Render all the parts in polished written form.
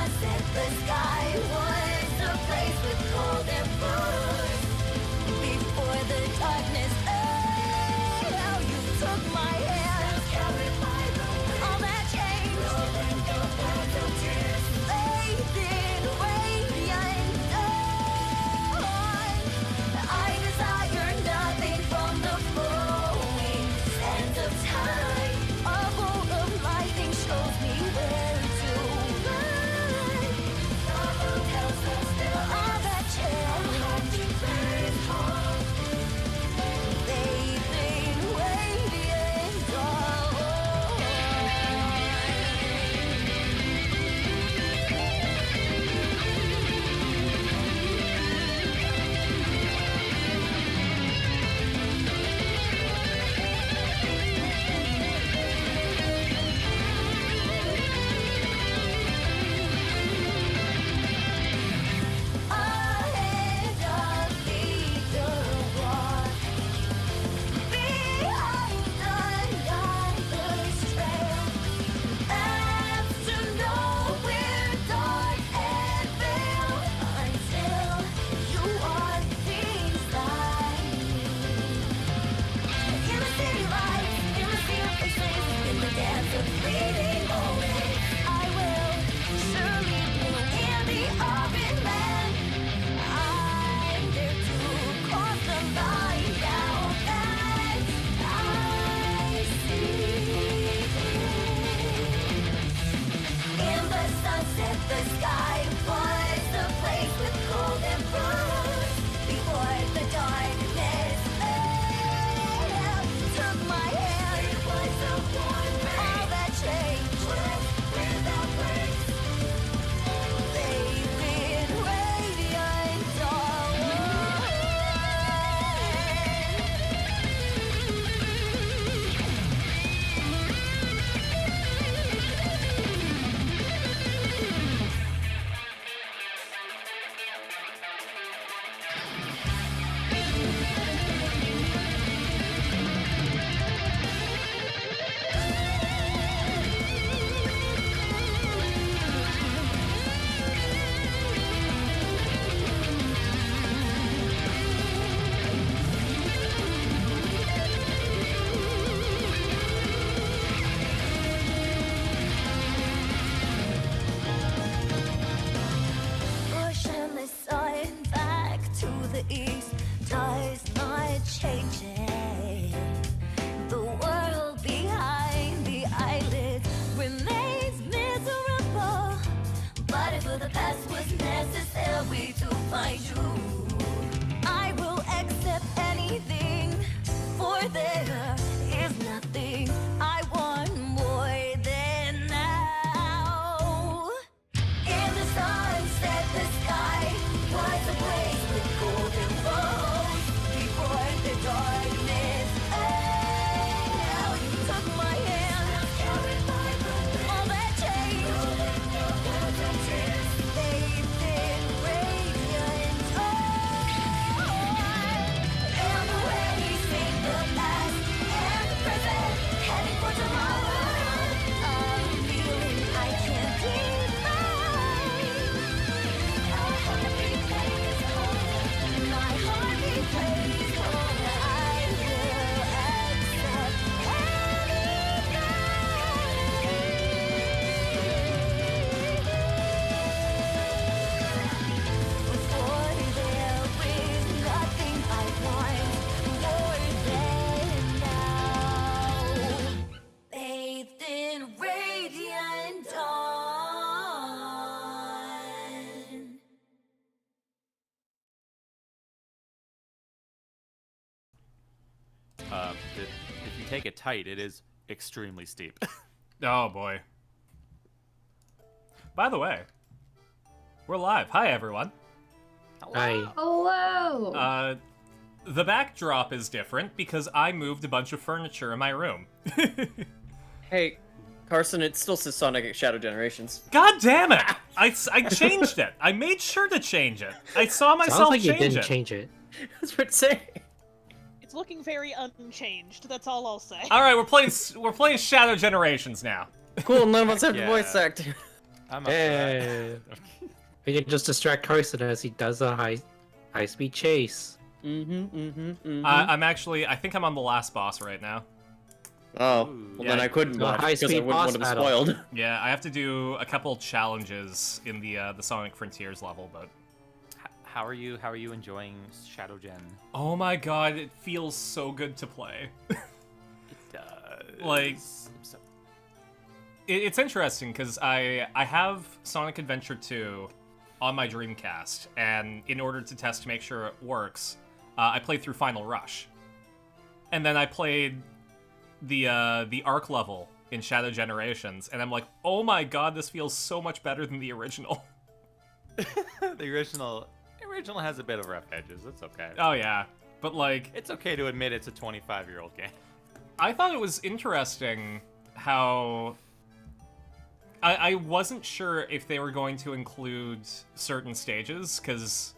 sunset, the sky was a place with golden rose. Before the darkness, how you took my hand, carried by the wind. All that changed, rolling your world of tears, fading radiant dawn. I desire nothing from the flowing sands of time. A bolt of lightning shows me where to run. The hotels are still all that change. Burns home. Bathing radiant dawn. Ahead of leader walk, behind another's trail. After nowhere dark and veiled, until you are things I need. In the city lights, in the sea of faces, in the dance of fleeting moments, I will surely bloom in the open land. I'm there to cross the line now that I see. In the sunset, the sky was a place with golden rose. Before the darkness took my hand, it was a warm rain. All that changed without breaks. Fading radiant dawn. Pushing the sun back to the east does not change it. The world behind the eyelids remains miserable. But if the past was necessary to find you, I will accept anything, for there is nothing I want more than now. In the sunset, the sky was a place with golden rose. Before the darkness, how you took my hand, carried by the wind. All that changed, rolling your world of tears, fading radiant dawn. And the way we sing the past and the present, heading for tomorrow. A feeling I can't define. My heart beplays home. My heart beplays home. I will accept anything. For there is nothing I want more than now. Bathed in radiant dawn. If you take it tight, it is extremely steep. Oh boy. By the way, we're live. Hi everyone. Hi. Hello. The backdrop is different because I moved a bunch of furniture in my room. Hey, Carson, it still says Sonic Shadow Generations. God damn it! I changed it. I made sure to change it. I saw myself Sounds like you change didn't it. change it. That's what it say. It's looking very unchanged. That's all I'll say. All right, we're playing Shadow Generations now. Cool, none of us have Yeah. the voice actor. I'm up for that. Hey. We can just distract Carson as he does a high-speed chase. I think I'm on the last boss right now. Oh, Ooh. well Yeah, then I couldn't so watch because I high-speed wouldn't want to be boss battle. spoiled. Yeah, I have to do a couple challenges in the Sonic Frontiers level, but How are you enjoying Shadow Gen? oh my god, it feels so good to play. It does. Like, it's interesting because I have Sonic Adventure 2 on my Dreamcast, and in order to test to make sure it works, I played through Final Rush, and then I played the Arc level in Shadow Generations, and I'm like, oh my god, this feels so much better than the original. The original has a bit of rough edges. It's okay. Oh yeah, but like, It's okay to admit it's a 25-year-old game. I thought it was interesting how I wasn't sure if they were going to include certain stages, because,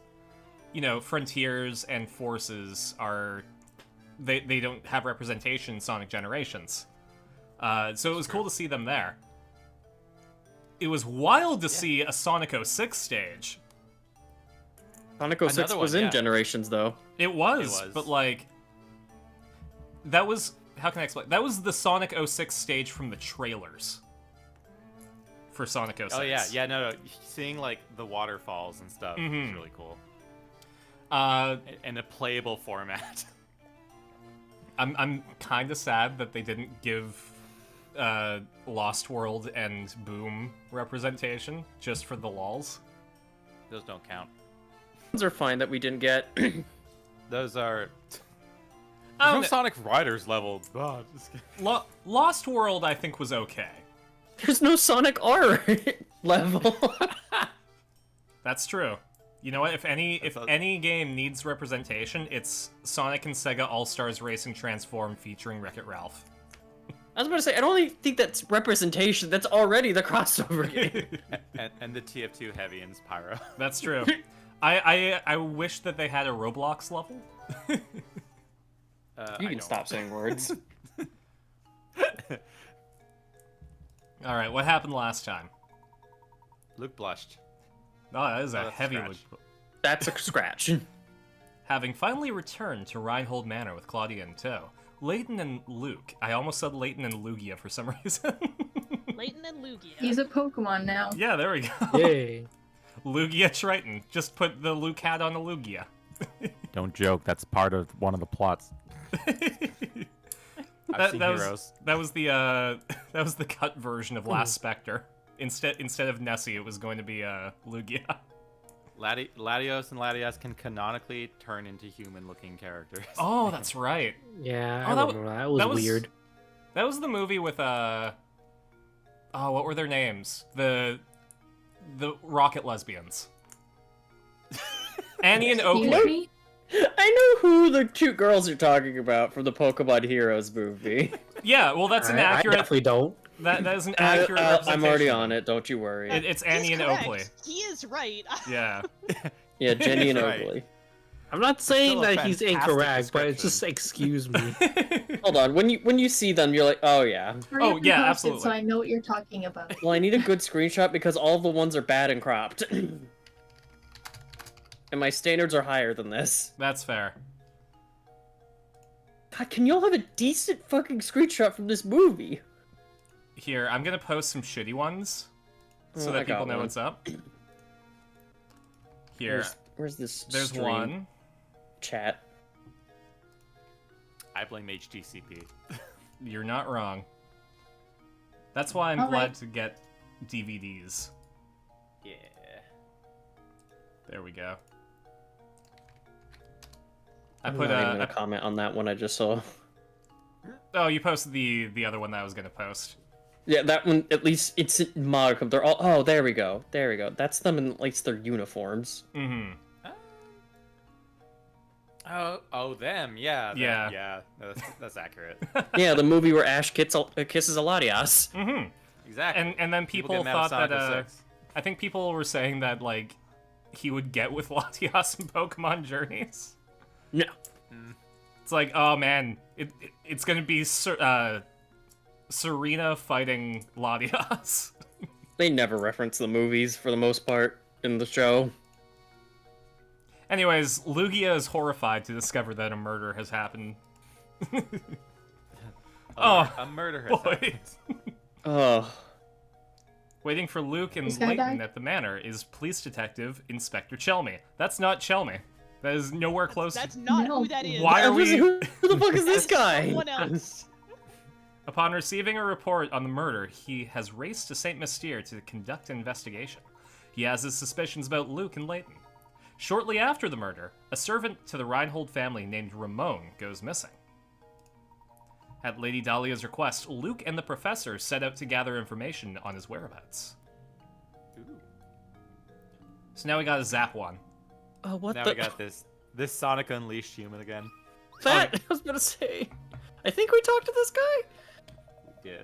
you know, Frontiers and Forces are... They don't have representation in Sonic Generations. So it was cool to see them there. It was wild to see a Sonic 06 stage. Sonic 06 Another was one, in yeah. Generations, though. It was, was. but like... That was... How can I explain? That was the Sonic 06 stage from the trailers. For Sonic 06. Oh yeah, no. Seeing like the waterfalls and stuff is really cool. In a playable format. I'm kind of sad that they didn't give Lost World and Boom representation just for the lols. Those don't count. Those are fine that we didn't get. Those are. I There's don't no know. Sonic Riders level. Oh, just kidding. Lost World, I think, was okay. There's no Sonic R level. That's true. You know what? If any That's any game needs representation, it's Sonic and Sega All Stars Racing Transform featuring Wreck-It Ralph. I was about to say, I don't even think that's representation. That's already the crossover game. and the TF2 Heavy and Pyro. That's true. I wish that they had a Roblox level. You can stop saying words. All right, what happened last time? Luke blushed. Oh, that is a that's a heavy scratch. look. That's a scratch. Having finally returned to Reinhold Manor with Claudia in tow, Layton and Luke. I almost said Layton and Lugia for some reason. Layton and Lugia. He's a Pokemon now. Yeah, there we go. Yay. Lugia Triton. Just put the Luke hat on the Lugia. Don't joke. That's part of one of the plots. I've seen Heroes. That was the that was the cut version of Last Spectre. Instead of Nessie, it was going to be Lugia. Latios and Latias can canonically turn into human-looking characters. Oh, that's right. Yeah, Oh, I that remember that. That was weird. That was the movie with oh, what were their names? The rocket lesbians. Annie and Excuse Oakley. me? I know who the two girls are talking about from the Pokemon Heroes movie. Yeah, well, that's an I accurate. definitely don't. That is an accurate representation. I'm already on it, don't you worry. It's He's Annie and correct. Oakley. He is right. Yeah. Yeah, Jenny and Right. Oakley. I'm not saying still a that he's fantastic incorrect, but it's description. just excuse me. Hold on, when you see them, you're like, oh yeah. Hurry Oh, up and yeah, post it absolutely. So I know what you're talking about. Well, I need a good screenshot because all the ones are bad and cropped. And my standards are higher than this. That's fair. God, can y'all have a decent fucking screenshot from this movie? Here, I'm gonna post some shitty ones so Oh, I that people got know one. what's up. Here, Where's this there's stream one. chat? I blame HDCP. You're not wrong. That's why I'm All glad right. to get DVDs. Yeah. There we go. I I'm put not even a. gonna comment on that one I just saw. Oh, you posted the other one that I was gonna post. Yeah, that one, at least it's modicum. They're all, oh, there we go. There we go. That's them in, like, their uniforms. Mm-hmm. Oh, them. Yeah. Them. Yeah. Yeah. No, that's accurate. Yeah, the movie where Ash kisses Aladias. Mm-hmm. Exactly. And then people get mad at thought that Sonic 06. I think people were saying that like he would get with Latias in Pokemon Journeys. No. It's like, oh man, it's gonna be Serena fighting Latias. They never reference the movies for the most part in the show. Anyways, Lugia is horrified to discover that a murder has happened. A murder has boy. happened. Oh, Waiting for Luke and This guy Layton died? at the manor is Police Detective Inspector Chelmy. That's not Chelmy. That is nowhere close. That's not No. who that is. Why are we? who the fuck is this guy? Someone else. Upon receiving a report on the murder, he has raced to Saint Mystere to conduct an investigation. He has his suspicions about Luke and Layton. Shortly after the murder, a servant to the Reinhold family named Ramon goes missing. At Lady Dahlia's request, Luke and the professor set out to gather information on his whereabouts. Ooh. So now we got a Zap one. Oh, what Now the? we got this Sonic Unleashed human again. That I was gonna say. I think we talked to this guy. Yeah.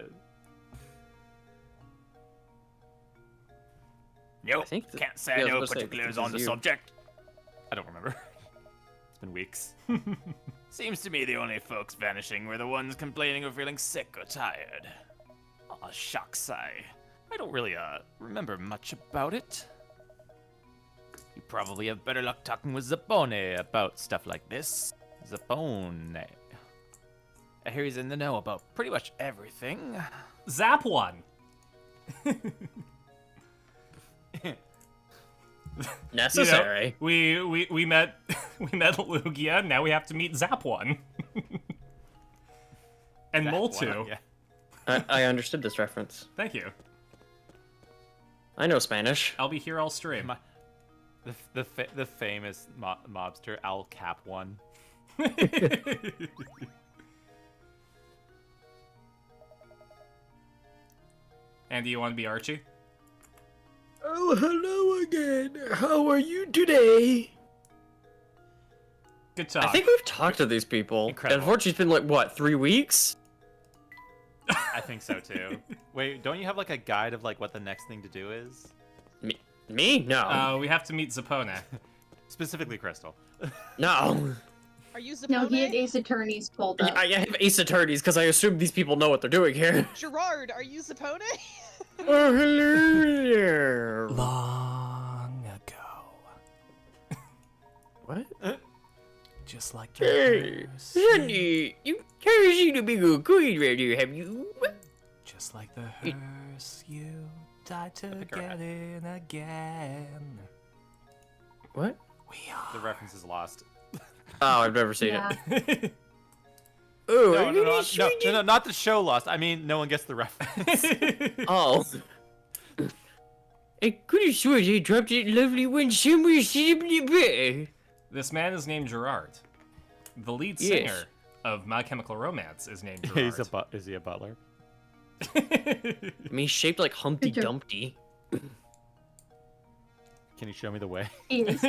I think Can't say yeah, I no was gonna say, particulars this on the is you. subject. I don't remember. It's been weeks. Seems to me the only folks vanishing were the ones complaining of feeling sick or tired. Aw, shucks, I don't really, remember much about it. You probably have better luck talking with Zappone about stuff like this. Zappone. I hear he's in the know about pretty much everything. Zap one! Necessary. You know, we met we met Lugia, now we have to meet Zap one. And Moltu. Yeah. I understood this reference. Thank you. I know Spanish. I'll be here all stream. The famous mobster Al Cap one. And do you want to be Archie? Oh, hello again. How are you today? Good talk. I think we've talked to these people. Incredible. Unfortunately, it's been like, what, 3 weeks? I think so too. Wait, don't you have like a guide of like what the next thing to do is? Me? No. we have to meet Zappone. Specifically Crystal. No. Are you Zappone? No, he had Ace Attorneys pulled up. I have Ace Attorneys because I assume these people know what they're doing here. Gerard, are you Zappone? Oh, hello there. Long ago. What? Just like Hey, honey, you haven't seen a big old queen right here, have you? Just like the hearse, you died to get in again. What? We The reference is lost. Oh, I've never seen Yeah. it. Oh, No, not the show lost. I mean, no one gets the reference. Oh. I could have sworn they dropped it lovely one somewhere simply better. This man is named Gerard. The lead Yes. singer of My Chemical Romance is named Gerard. Is he a butler? I mean, he's shaped like Humpty Good job. Dumpty. Can you show me the way? He is.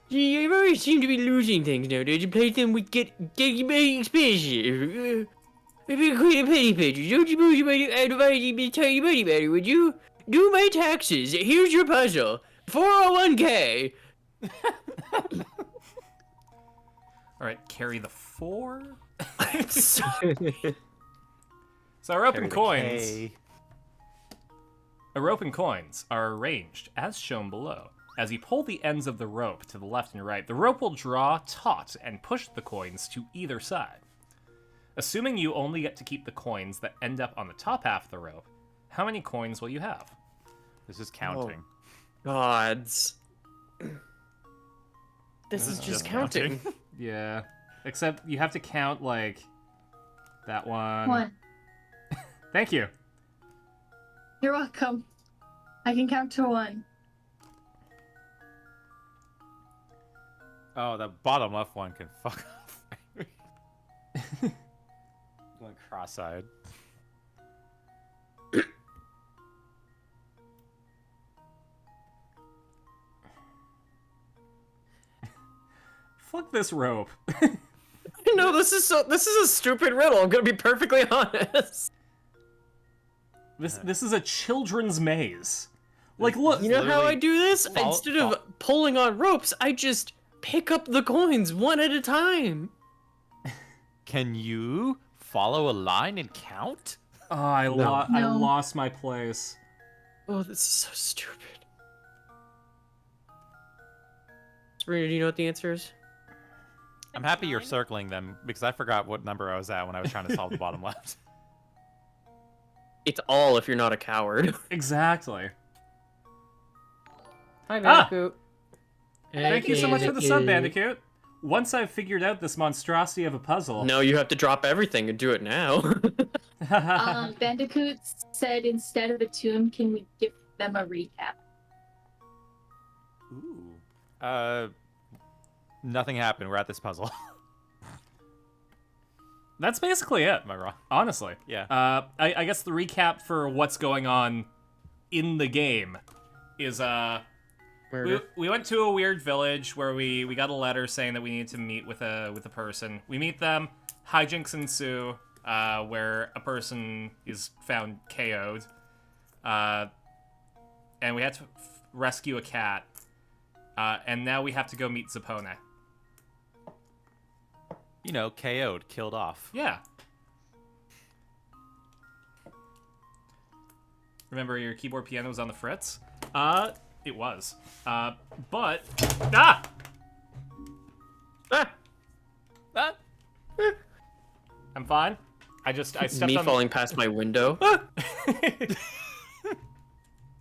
See, I always seem to be losing things nowadays. You play them with get very expensive. I've been quite a penny pincher. Don't you suppose you might advise me to tell you money better, would you? Do my taxes. Here's your puzzle. 401k. Alright, carry the 4. So- So our open Carry the coins. K. Our open coins are arranged as shown below. As you pull the ends of the rope to the left and right, the rope will draw taut and push the coins to either side. Assuming you only get to keep the coins that end up on the top half of the rope, how many coins will you have? This is counting. Gods. This is just counting. Yeah. Except you have to count, like, that one. One. Thank you. You're welcome. I can count to 1. Oh, the bottom left one can fuck off. Going cross-eyed. Fuck this rope. No, this is a stupid riddle. I'm gonna be perfectly honest. This is a children's maze. Like, look. You know how I do this? Follow- Instead of pulling on ropes, I just pick up the coins one at a time. Can you follow a line and count? Oh, I No. I No. lost my place. Oh, this is so stupid. Serena, do you know what the answer is? I'm happy you're circling them because I forgot what number I was at when I was trying to solve the bottom left. It's all if you're not a coward. Exactly. Hi, Ah! Bandicoot. Thank you so much for the sub, Bandicoot. Once I've figured out this monstrosity of a puzzle. No, you have to drop everything and do it now. Bandicoot said instead of a tune, can we give them a recap? Ooh. Nothing happened. We're at this puzzle. That's basically it. Am I wrong? Honestly. Yeah. I guess the recap for what's going on in the game is we went to a weird village where we got a letter saying that we needed to meet with a person. We meet them, hijinks ensue, where a person is found KO'd, and we had to rescue a cat, and now we have to go meet Zapone. You know, KO'd, killed off. Yeah. Remember your keyboard piano was on the fritz? It was. But... Ah! Ah! Ah! I'm fine. I stepped Me on... falling past my window.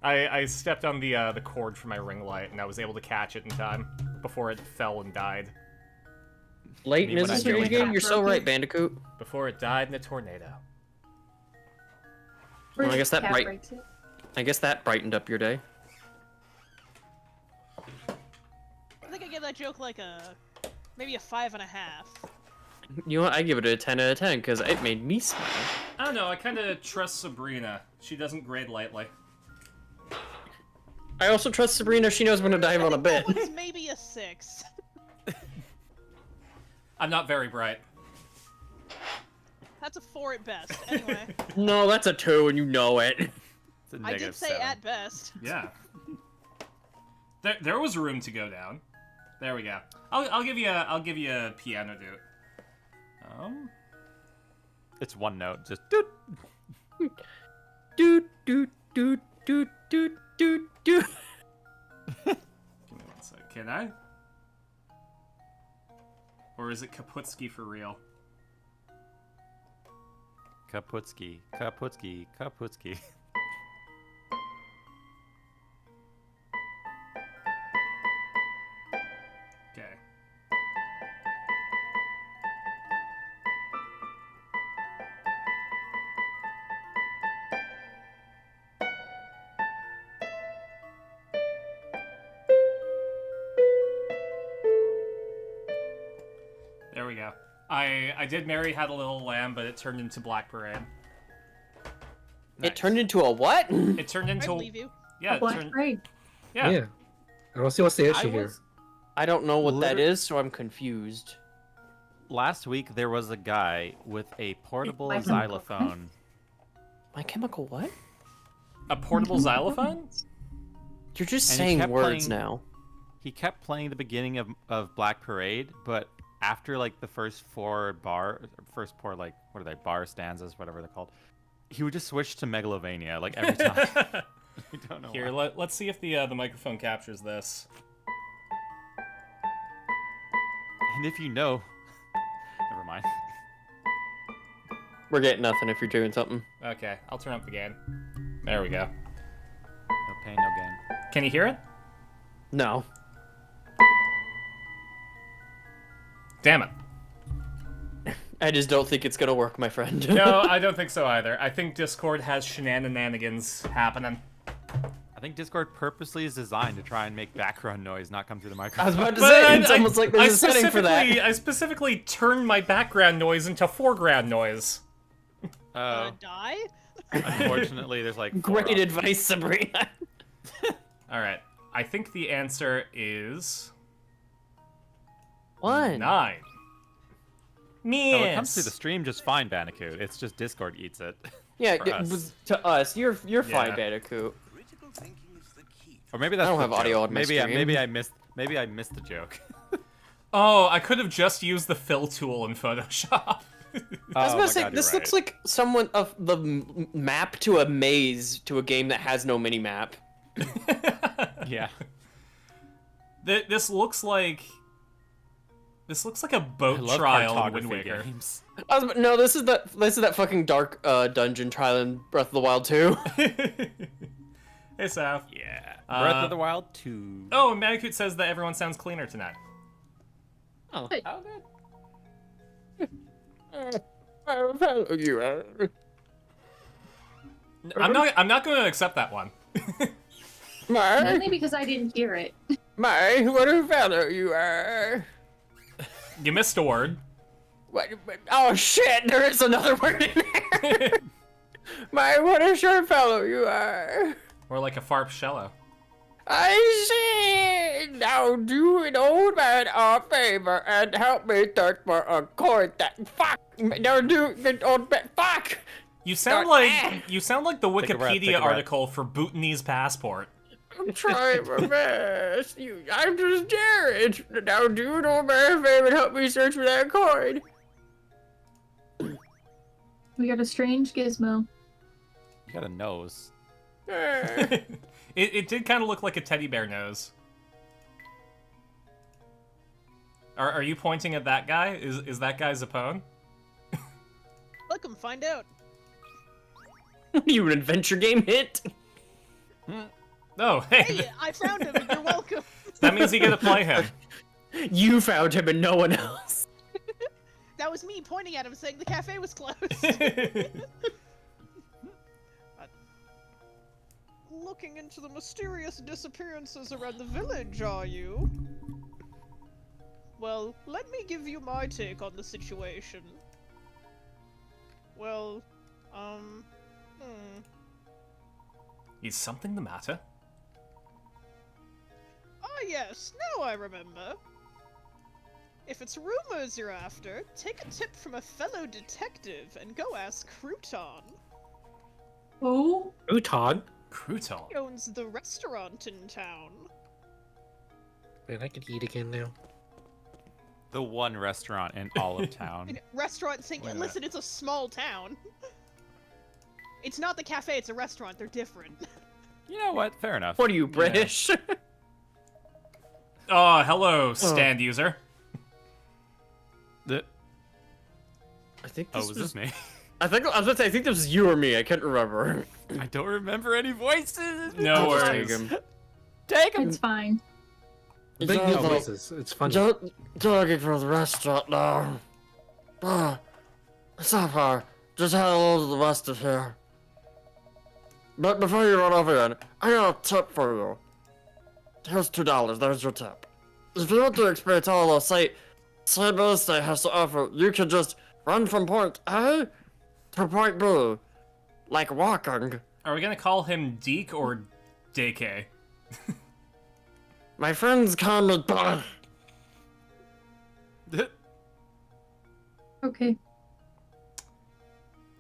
I stepped on the cord for my ring light, and I was able to catch it in time before it fell and died. Late Me when I Mrs. get my Game, cat you're so broken. right, Bandicoot. Before it died in a tornado. Well, I guess that Cat bright- breaks it. I guess that brightened up your day. I think I gave that joke like maybe a 5.5. You know what? I give it a 10 out of 10 because it made me smile. I don't know, I kind of trust Sabrina. She doesn't grade lightly. I also trust Sabrina. She knows when to dive on a bit. That one's maybe a 6. I'm not very bright. That's a 4 at best. Anyway, No, that's a 2 and you know it. It's a I did negative say 7. at best. Yeah. There was room to go down. There we go. I'll give you a piano dude. It's one note, just doot. Doot doot doot doot doot doot doot. Give me one sec. Can I? Or is it Kaputski for real? Kaputski, Kaputski, Kaputski. Okay. There we go. I did marry Had a Little Lamb, but it turned into Black Parade. It turned into a what? It turned I into believe you. yeah. A It black turned, parade. yeah. I don't see what's the issue here. I don't know what that Liter- is, so I'm confused. Last week there was a guy with a portable My xylophone. My Chemical what? A portable xylophone? You're just And he saying kept words playing- now. He kept playing the beginning of Black Parade, but after like the first four bar stanzas, whatever they're called, he would just switch to Megalovania like every time. I don't know. Here, why. let's see if the microphone captures this. And if you know, never mind. We're getting nothing if you're doing something. Okay, I'll turn up the gain. There we go. No pain, no gain. Can you hear it? No. Damn it. I just don't think it's gonna work, my friend. No, I don't think so either. I think Discord has shenanigans happening. I think Discord purposely is designed to try and make background noise not come through the I was microphone. about to say, it's almost like there's a setting for that. I specifically turned my background noise into foreground noise. Oh, Die? unfortunately, there's like 4 Great options. advice, Sabrina. Alright, I think the answer is... 1. 9. No, it Yes. comes through the stream just fine, Bandicoot. It's just Discord eats it. Yeah, for us. to us, you're fine, Yeah. Bandicoot. Or maybe that's I don't the have audio joke. on my maybe stream. maybe I missed the joke. Oh, I could have just used the fill tool in Photoshop. I was Oh about my to say, God, this you're looks right. like someone of the map to a maze to a game that has no mini map. Yeah. This looks like a I boat love trial in Wind cartography Waker. games. No, this is that fucking dark dungeon trial in Breath of the Wild 2. Hey, Saf. Yeah. Breath Uh, of the Wild 2. Oh, and Manakut says that everyone sounds cleaner tonight. Oh, Good. Oh, good. I'm not going to accept that one. Mainly because I didn't hear it. what a fellow you are. You missed a word. Oh shit, there is another word in there. What a sharp fellow you are. Or like a farp shello. I see. Now do an old man a favor and help me search for a coin that fuck. Now do the old man fuck. You sound Ah. like the Take a breath, Wikipedia take a breath. article for Bhutanese passport. I'm trying my best. I'm just Jared. Now do an old man a favor and help me search for that coin. We got a strange gizmo. You got a nose. It did kind of look like a teddy bear nose. Are you pointing at that guy? Is that guy Zapone? Let 'em find out. You an adventure game hit? Oh, hey, Hey, I found him. And you're welcome. that means you get to play him. You found him and no one else. That was me pointing at him, saying the cafe was closed. Looking into the mysterious disappearances around the village, are you? Well, let me give you my take on the situation. Well, Is something the matter? Ah yes, now I remember. If it's rumors you're after, take a tip from a fellow detective and go ask Crouton. Oh? Utog. Crouton. He owns the restaurant in town. Wait, I could eat again now. The one restaurant in all of town. Restaurant saying, Wait a listen, it's a small town. It's not the cafe, it's a restaurant, they're different. You know what? Fair enough. What are you, British? Oh, hello, stand user. I think Oh, was this me? I was about to say, I think this was you or me. I can't remember. I don't remember any voices. No I'll just worries. take him. Take him. It's fine. Big new voices. It's funny. Looking for the restaurant now. It's not far. Just head over to the west of here. But before you run over in, I got a tip for you. Here's $2. There's your tip. If you want to experience all the St. Louis State has to offer, you can just run from point A to point B, like walking. Are we gonna call him Deke or DK? My friends call me Bud. Okay.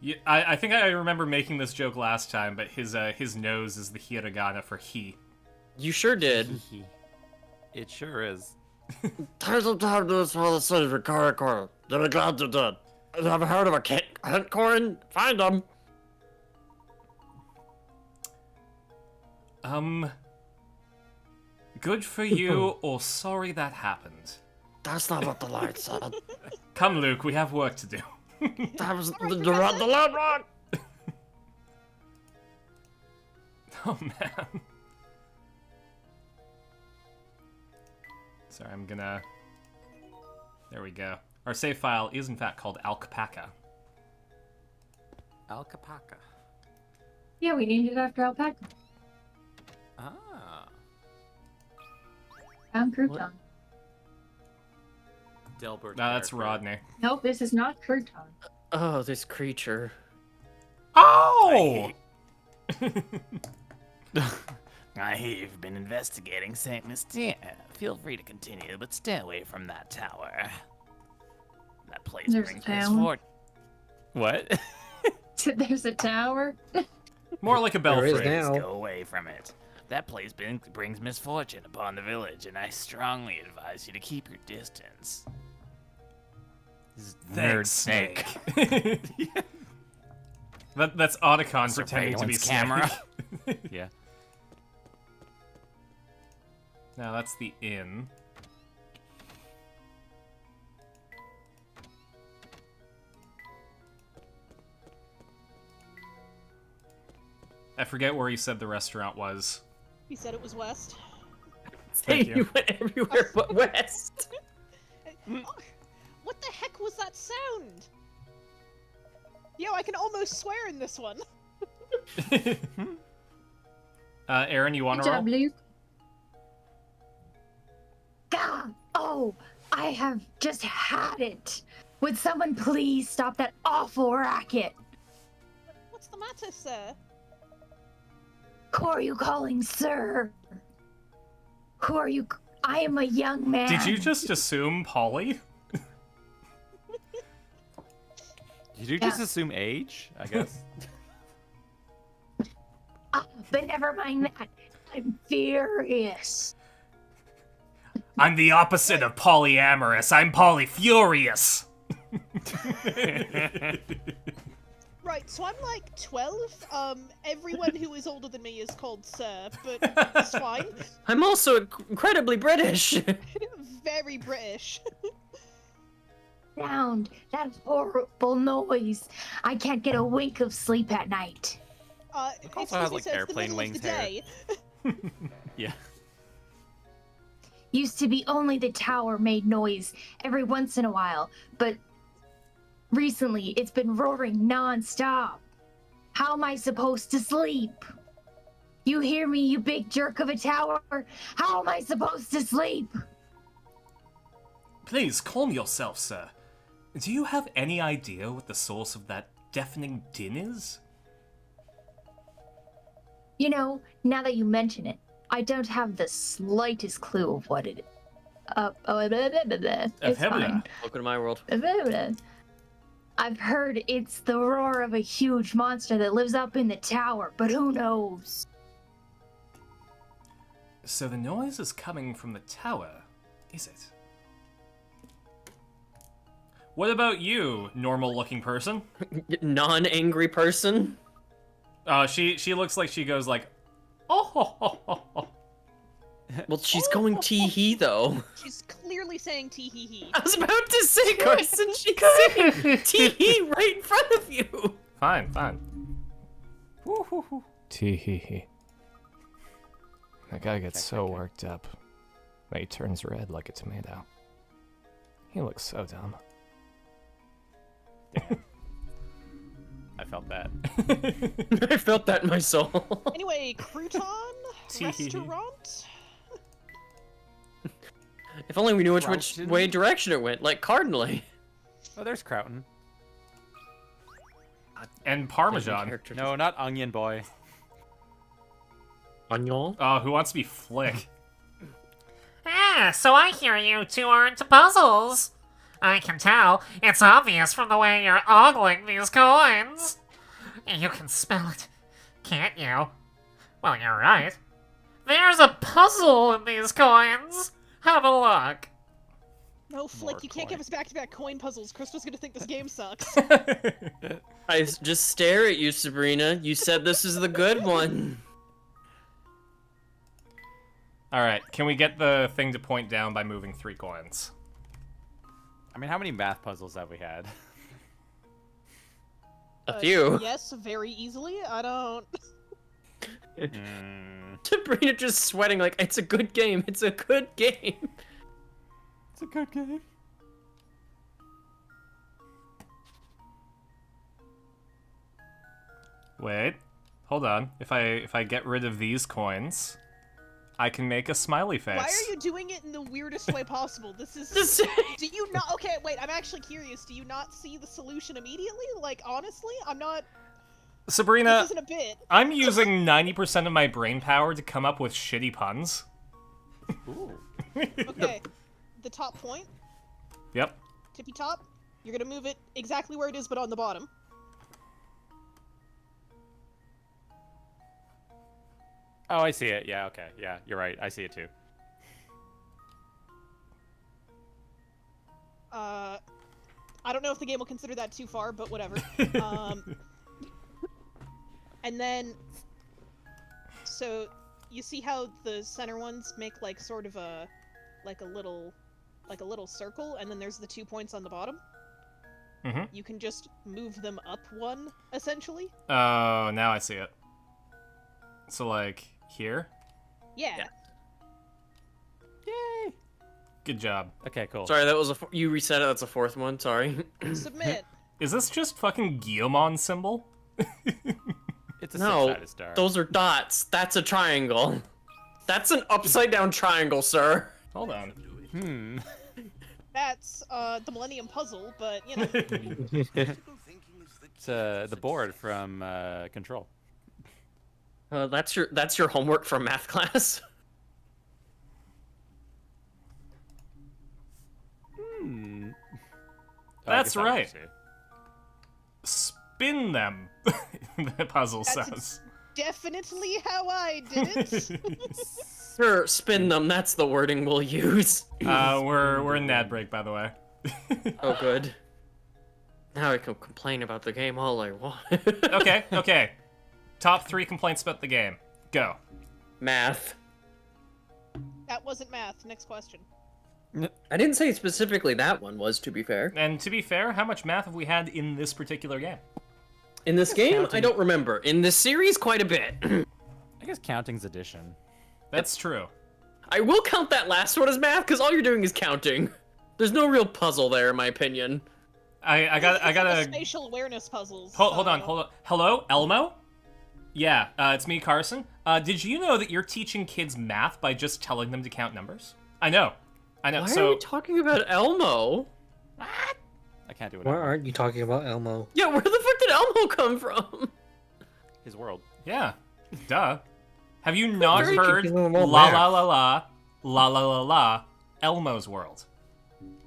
Yeah, I think I remember making this joke last time, but his nose is the hiragana for he. You sure did. It sure is. There's some time to do this for the city for Coin Coin. They'll be glad you did. Have you heard of a hint coin? Find them. Good for you, or sorry that happened. That's not what the line said. Come, Luke, we have work to do. That was you're on the line wrong. Oh, man. Sorry, I'm gonna... There we go. Our save file is, in fact, called Alpaca. Alpaca. Yeah, we named it after alpaca. Ah. I'm Crouton. Delbert. No, that's character. Rodney. Nope, this is not Crouton. Oh, this creature. Oh! I hear you've been investigating Saint Mystere. Feel free to continue, but stay away from that tower. That place There's brings a tower? misfortune. What? There's a tower. More like a There is belfry. now. Go away from it. That place brings misfortune upon the village, and I strongly advise you to keep your distance. Nerd Thanks, snake. That's Otacon pretending to be camera. Snake. Yeah. Now that's the inn. I forget where he said the restaurant was. He said it was west. Thank you. You went everywhere but west. What the heck was that sound? Yo, I can almost swear in this one. Aaron, you want Good to roll? job, Luke. God, oh, I have just had it. Would someone please stop that awful racket? What's the matter, sir? Who are you calling sir? Who are you? I am a young man. Did you just assume Polly? Did you just assume age? I guess. But never mind that. I'm furious. I'm the opposite of polyamorous. I'm polyfurious. Right, so I'm like 12. Everyone who is older than me is called sir, but it's fine. I'm also incredibly British. Very British. Sound, that horrible noise. I can't get a wink of sleep at night. Look, also Excuse has, me, like, sir, it's the airplane middle of wings the hair. day. Yeah. Used to be only the tower made noise every once in a while, but recently it's been roaring non-stop. How am I supposed to sleep? You hear me, you big jerk of a tower? How am I supposed to sleep? Please, calm yourself, sir. Do you have any idea what the source of that deafening din is? You know, now that you mention it, I don't have the slightest clue of what it is. It's fine. Welcome to my world. I've heard it's the roar of a huge monster that lives up in the tower, but who knows? So the noise is coming from the tower, is it? What about you, normal-looking person? Non-angry person. She looks like she goes like, oh, ho, ho, ho, ho. Well, she's going tee-hee, though. She's clearly saying tee hee hee. I was about to say, Carson, she's saying tee-hee right in front of you. Fine, fine. Tee-hee-hee. That guy gets so worked up that he turns red like a tomato. He looks so dumb. Damn. I felt that. I felt that in my soul. Anyway, crouton restaurant. If only we knew which Crouton? way direction it went, like cardinally. Oh, there's Crouton. And Parmesan. No, not Onion Boy. Onion? Who wants to be Flick? Ah, so I hear you two are into puzzles. I can tell. It's obvious from the way you're ogling these coins. You can spell it, can't you? Well, you're right. There's a puzzle in these coins. Have a look. No, Flick, More you can't coin. give us back-to-back coin puzzles. Crystal's gonna think this game sucks. Just stare at you, Sabrina. You said this is the good one. Alright, can we get the thing to point down by moving 3 coins? I mean, how many math puzzles have we had? A few. Yes, very easily. I don't... Sabrina just sweating like, it's a good game, it's a good game. It's a good game. Wait, hold on. If I get rid of these coins, I can make a smiley face. Why are you doing it in the weirdest way possible? This is... Just Do you not... Okay, wait, I'm actually curious. Do you not see the solution immediately? Like, honestly, I'm not... Sabrina, This isn't a bit. I'm using 90% of my brain power to come up with shitty puns. Ooh. Okay, the top point, Yep. tippy top, you're gonna move it exactly where it is, but on the bottom. Oh, I see it. Yeah, okay. Yeah, you're right. I see it too. I don't know if the game will consider that too far, but whatever. And then, so you see how the center ones make like sort of a little circle, and then there's the 2 points on the bottom. Mhm. You can just move them up one, essentially. Oh, now I see it. So, like, here? Yeah. Yay! Good job. Okay, cool. Sorry, that was you reset it. That's a fourth one. Sorry. Submit. Is this just fucking Guillemon symbol? It's a No, six-sided star. those are dots. That's a triangle. That's an upside down triangle, sir. Hold on. That's the Millennium Puzzle, but you know. It's the board from Control. That's your homework from math class. That's I guess I right. see. Spin them, the puzzle That's says. Definitely how I did it. Sir, spin them. That's the wording we'll use. We're in ad break, by the way. Oh, good. Now I can complain about the game all I want. Okay. Top 3 complaints about the game. Go. Math. That wasn't math. Next question. I didn't say specifically that one was, to be fair. And to be fair, how much math have we had in this particular game? In this game, I don't remember. In this series, quite a bit. I guess counting's addition. That's true. I will count that last one as math, because all you're doing is counting. There's no real puzzle there, in my opinion. I got The a spatial awareness puzzles. hold on. Hello, Elmo? Yeah, it's me, Carson. Did you know that you're teaching kids math by just telling them to count numbers? I know. Why So are we talking about Elmo? I can't do it. Why aren't you talking about Elmo? Yeah, where the fuck did Elmo come from? His world. yeah, duh. Have you not Very heard confusing la about la math. la la la la la la Elmo's world?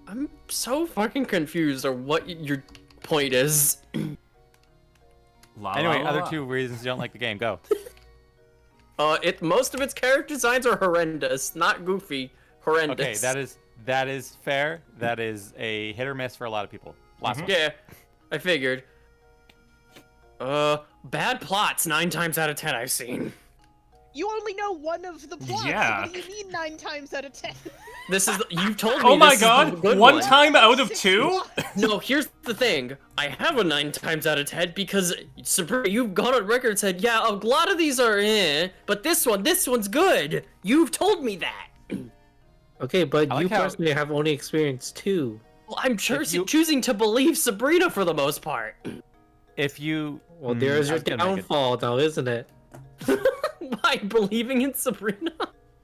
I'm so fucking confused on what your point is. La, Anyway, la, la, other la. 2 reasons you don't like the game. Go. Most of its character designs are horrendous, not goofy. Horrendous. Okay, that is fair. That is a hit or miss for a lot of people. Last one. Yeah, I figured. Bad plots 9 times out of 10 I've seen. You only know one of the plots. Yeah. What do you mean 9 times out of 10? This is you told me. Oh my this is the god! good One one. time out of 6 2? plots. No, here's the thing. I have a 9 times out of 10 because Sabrina, you've gone on record and said, yeah, a lot of these are but this one's good. You've told me that. Okay, but I like you how- personally have only experienced 2. Well, I'm choosing to believe Sabrina for the most part. If you Well, there's I your was gonna make it- downfall, though, isn't it? By believing in Sabrina.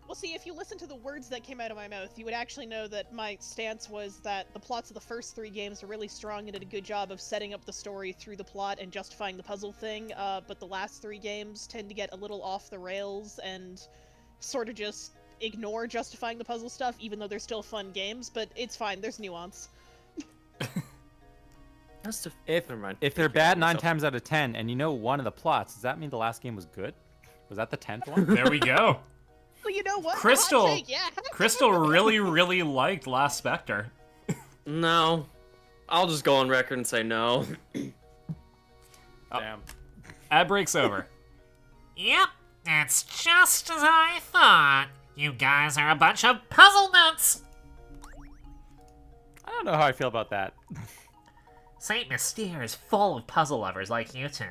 Well, see, if you listen to the words that came out of my mouth, you would actually know that my stance was that the plots of the first 3 games are really strong and did a good job of setting up the story through the plot and justifying the puzzle thing, but the last 3 games tend to get a little off the rails and sort of just ignore justifying the puzzle stuff, even though they're still fun games, but it's fine, there's nuance. Never mind. if they're bad 9 times out of 10, and you know one of the plots, does that mean the last game was good? Was that the 10th one? There we go. Well, you know what? Crystal. Hot take, yeah. Crystal really liked Last Spectre. No. I'll just go on record and say no. Damn. Ad break's over. Yep, it's just as I thought. You guys are a bunch of puzzle nuts. I don't know how I feel about that. Saint Mystere is full of puzzle lovers like you two.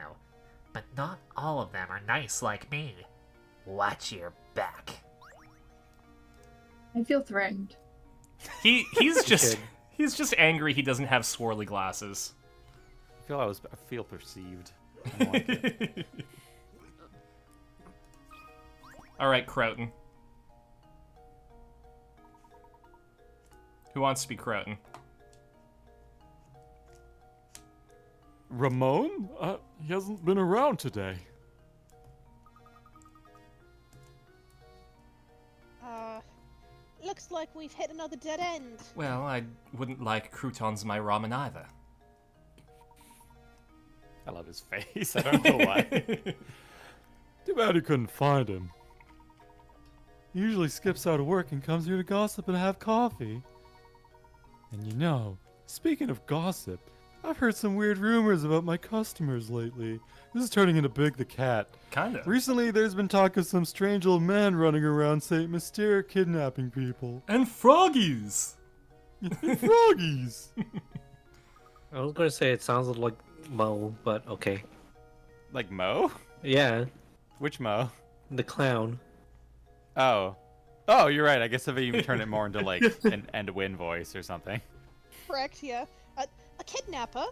But not all of them are nice like me. Watch your back. I feel threatened. He's just angry he doesn't have swirly glasses. I feel perceived. I don't like it. All right, Croton. Who wants to be Croton? Ramon? He hasn't been around today. Looks like we've hit another dead end. Well, I wouldn't like croutons in my ramen either. I love his face. I don't know why. Too bad you couldn't find him. He usually skips out of work and comes here to gossip and have coffee. And you know, Speaking of gossip, I've heard some weird rumors about my customers lately. This is turning into Big the Cat. Kind of. Recently, there's been talk of some strange old man running around St. Mystere kidnapping people. And froggies! Froggies! I was gonna say it sounds like Mo, but okay. Like Mo? Yeah, Which Mo? the clown. Oh. Oh, you're right. I guess if I even turn it more into like an end win voice or something. Correct, yeah. A kidnapper?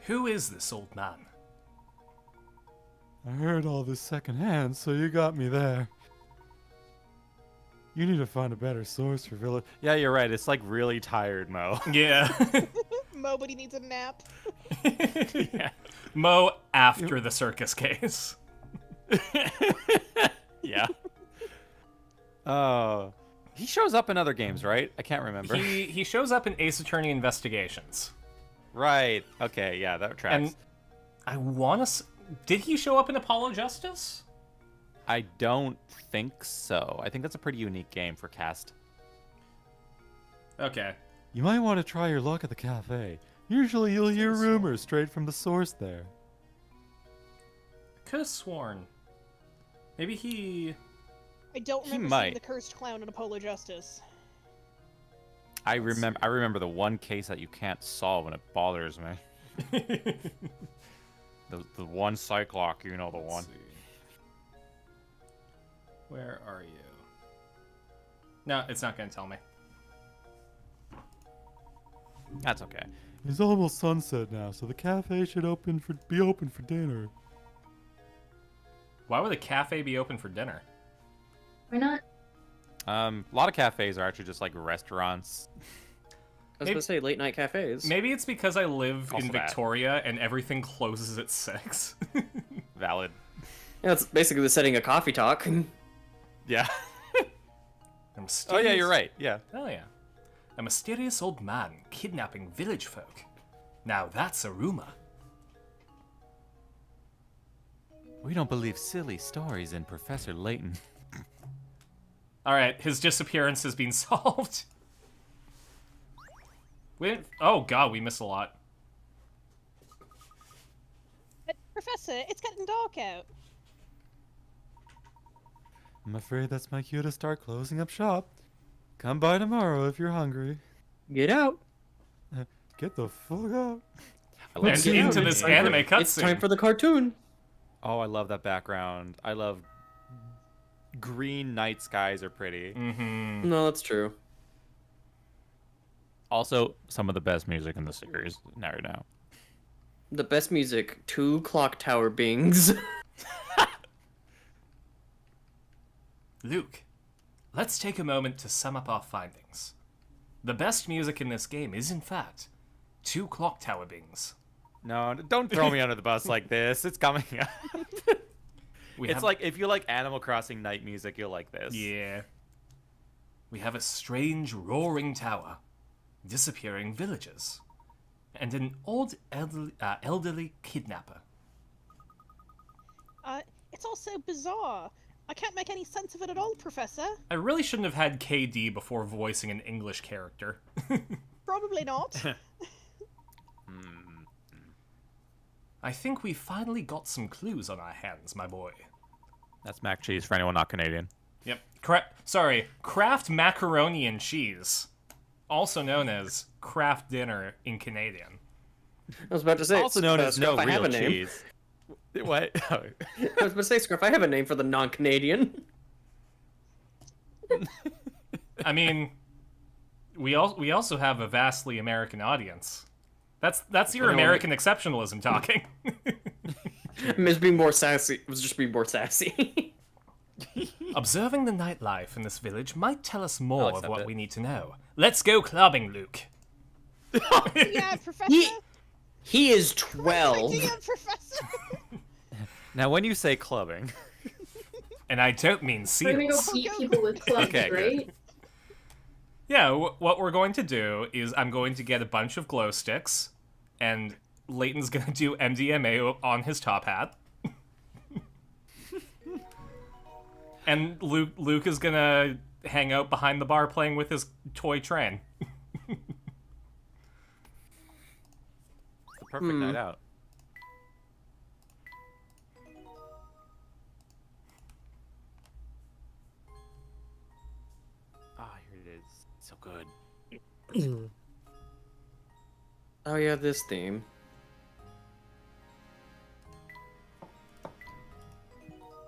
Who is this old man? I heard all this secondhand, so you got me there. You need to find a better source for Villa. Yeah, you're right. It's like really tired Mo. Yeah. Nobody needs a nap. Yeah. Mo after the circus case. Yeah. Oh. He shows up in other games, right? I can't remember. He shows up in Ace Attorney Investigations. Right. Okay, yeah, that tracks. And I want to... Did he show up in Apollo Justice? I don't think so. I think that's a pretty unique game for cast. Okay. You might want to try your luck at the cafe. Usually you'll hear rumors straight from the source there. Could have sworn. Maybe he... I don't remember might. seeing the cursed clown in Apollo Justice. I remember the one case that you can't solve and it bothers me. The one Cyclock, you know the one. Let's see. Where are you? No, it's not going to tell me. That's okay. It's almost sunset now, so the cafe should be open for dinner. Why would a cafe be open for dinner? Why not? A lot of cafes are actually just like restaurants. I was gonna say late night cafes. Maybe it's because I live Also in that. Victoria and everything closes at 6. Valid. Yeah, it's basically the setting of coffee talk. Yeah. A Oh yeah, you're right. Yeah. Oh yeah. A mysterious old man kidnapping village folk. Now that's a rumor. We don't believe silly stories in Professor Layton. Alright, his disappearance has been solved. Oh god, we missed a lot. Professor, it's getting dark out. I'm afraid that's my cue to start closing up shop. Come by tomorrow if you're hungry. Get out. Get the fuck out. I And love into this anime It's time cutscene. for the cartoon. Oh, I love that background. I love green night skies are pretty. Mm-hmm. No, that's true. Also, some of the best music in the series right now. The best music, 2 clock tower bings. Luke, let's take a moment to sum up our findings. The best music in this game is, in fact, 2 clock tower bings. No, don't throw me under the bus like this. It's coming up. It's like if you like Animal Crossing night music, you'll like this. Yeah. We have a strange roaring tower, disappearing villagers, and an old elderly kidnapper. It's all so bizarre. I can't make any sense of it at all, Professor. I really shouldn't have had KD before voicing an English character. Probably not. I think we finally got some clues on our hands, my boy. That's mac cheese for anyone not Canadian. Yep. Kraft macaroni and cheese, also known as Kraft dinner in Canadian. I was about to say, Also known as Scruff, no I have real a name. cheese. What? Oh. I was about to say, Scruff, I have a name for the non-Canadian. I mean, we also have a vastly American audience. That's your American exceptionalism talking. Miss being more sassy. It was just being more sassy. Observing the nightlife in this village might tell us more of accept what it. we need to know. Let's go clubbing, Luke. Yeah, Professor. He is 12. Yeah, Professor. Now, when you say clubbing, And I don't mean We're gonna go seals. beat people with clubs, Okay, good. right? Yeah, what we're going to do is I'm going to get a bunch of glow sticks, and Leighton's gonna do MDMA on his top hat. And Luke is gonna hang out behind the bar playing with his toy train. perfect night out. Ah, here it is. So good. Oh yeah, this theme.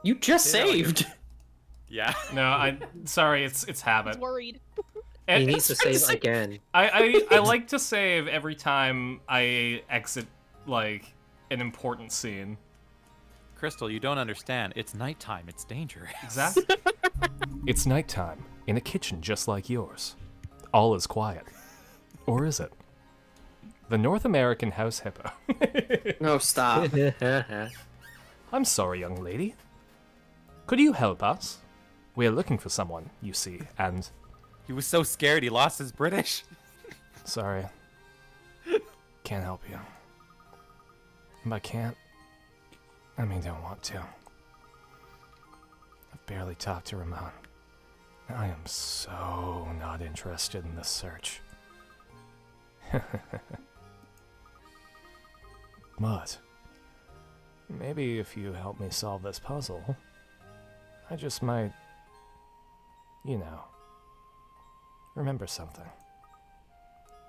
You just Yeah, like- saved. Yeah. No, sorry, it's I was habit. worried. He needs to save again. I like to save every time I exit like an important scene. Crystal, you don't understand. It's nighttime. It's dangerous. Exactly. It's nighttime in a kitchen just like yours. All is quiet. Or is it? The North American house hippo. No, stop. I'm sorry, young lady. Could you help us? We're looking for someone, you see, and... He was so scared he lost his British. Sorry. Can't help you. If I can't, I don't want to. I've barely talked to Ramon. I am so not interested in this search. But maybe if you help me solve this puzzle, I just might, remember something.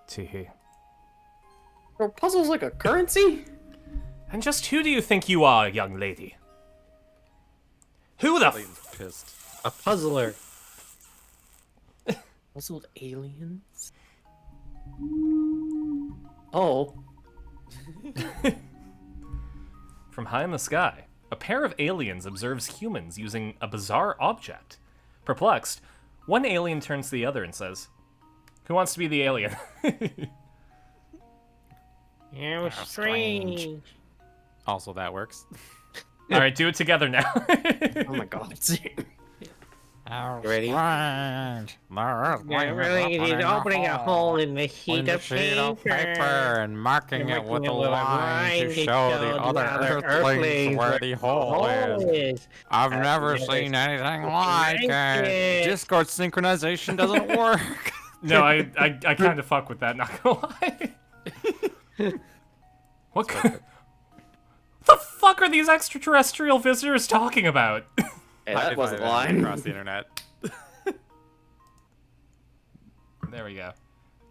Teehee. Are puzzles like a currency? And just who do you think you are, young lady? Who the Pissed. A puzzler. Puzzled aliens? Oh. From high in the sky, a pair of aliens observes humans using a bizarre object. Perplexed, one alien turns to the other and says, "Who wants to be the alien?" You're strange. Also, that works. All right, do it together now. Oh my god. Ready? Yeah, really, he's opening a hole in the sheet of paper and marking it with a Marking line to to show the other earthlings where the hole is. I've never seen anything like it. Discord synchronization doesn't work. No, I kind of fuck with that, not gonna lie. What the fuck are these extraterrestrial visitors talking about? Hey, that wasn't a High five line. across the internet. There we go.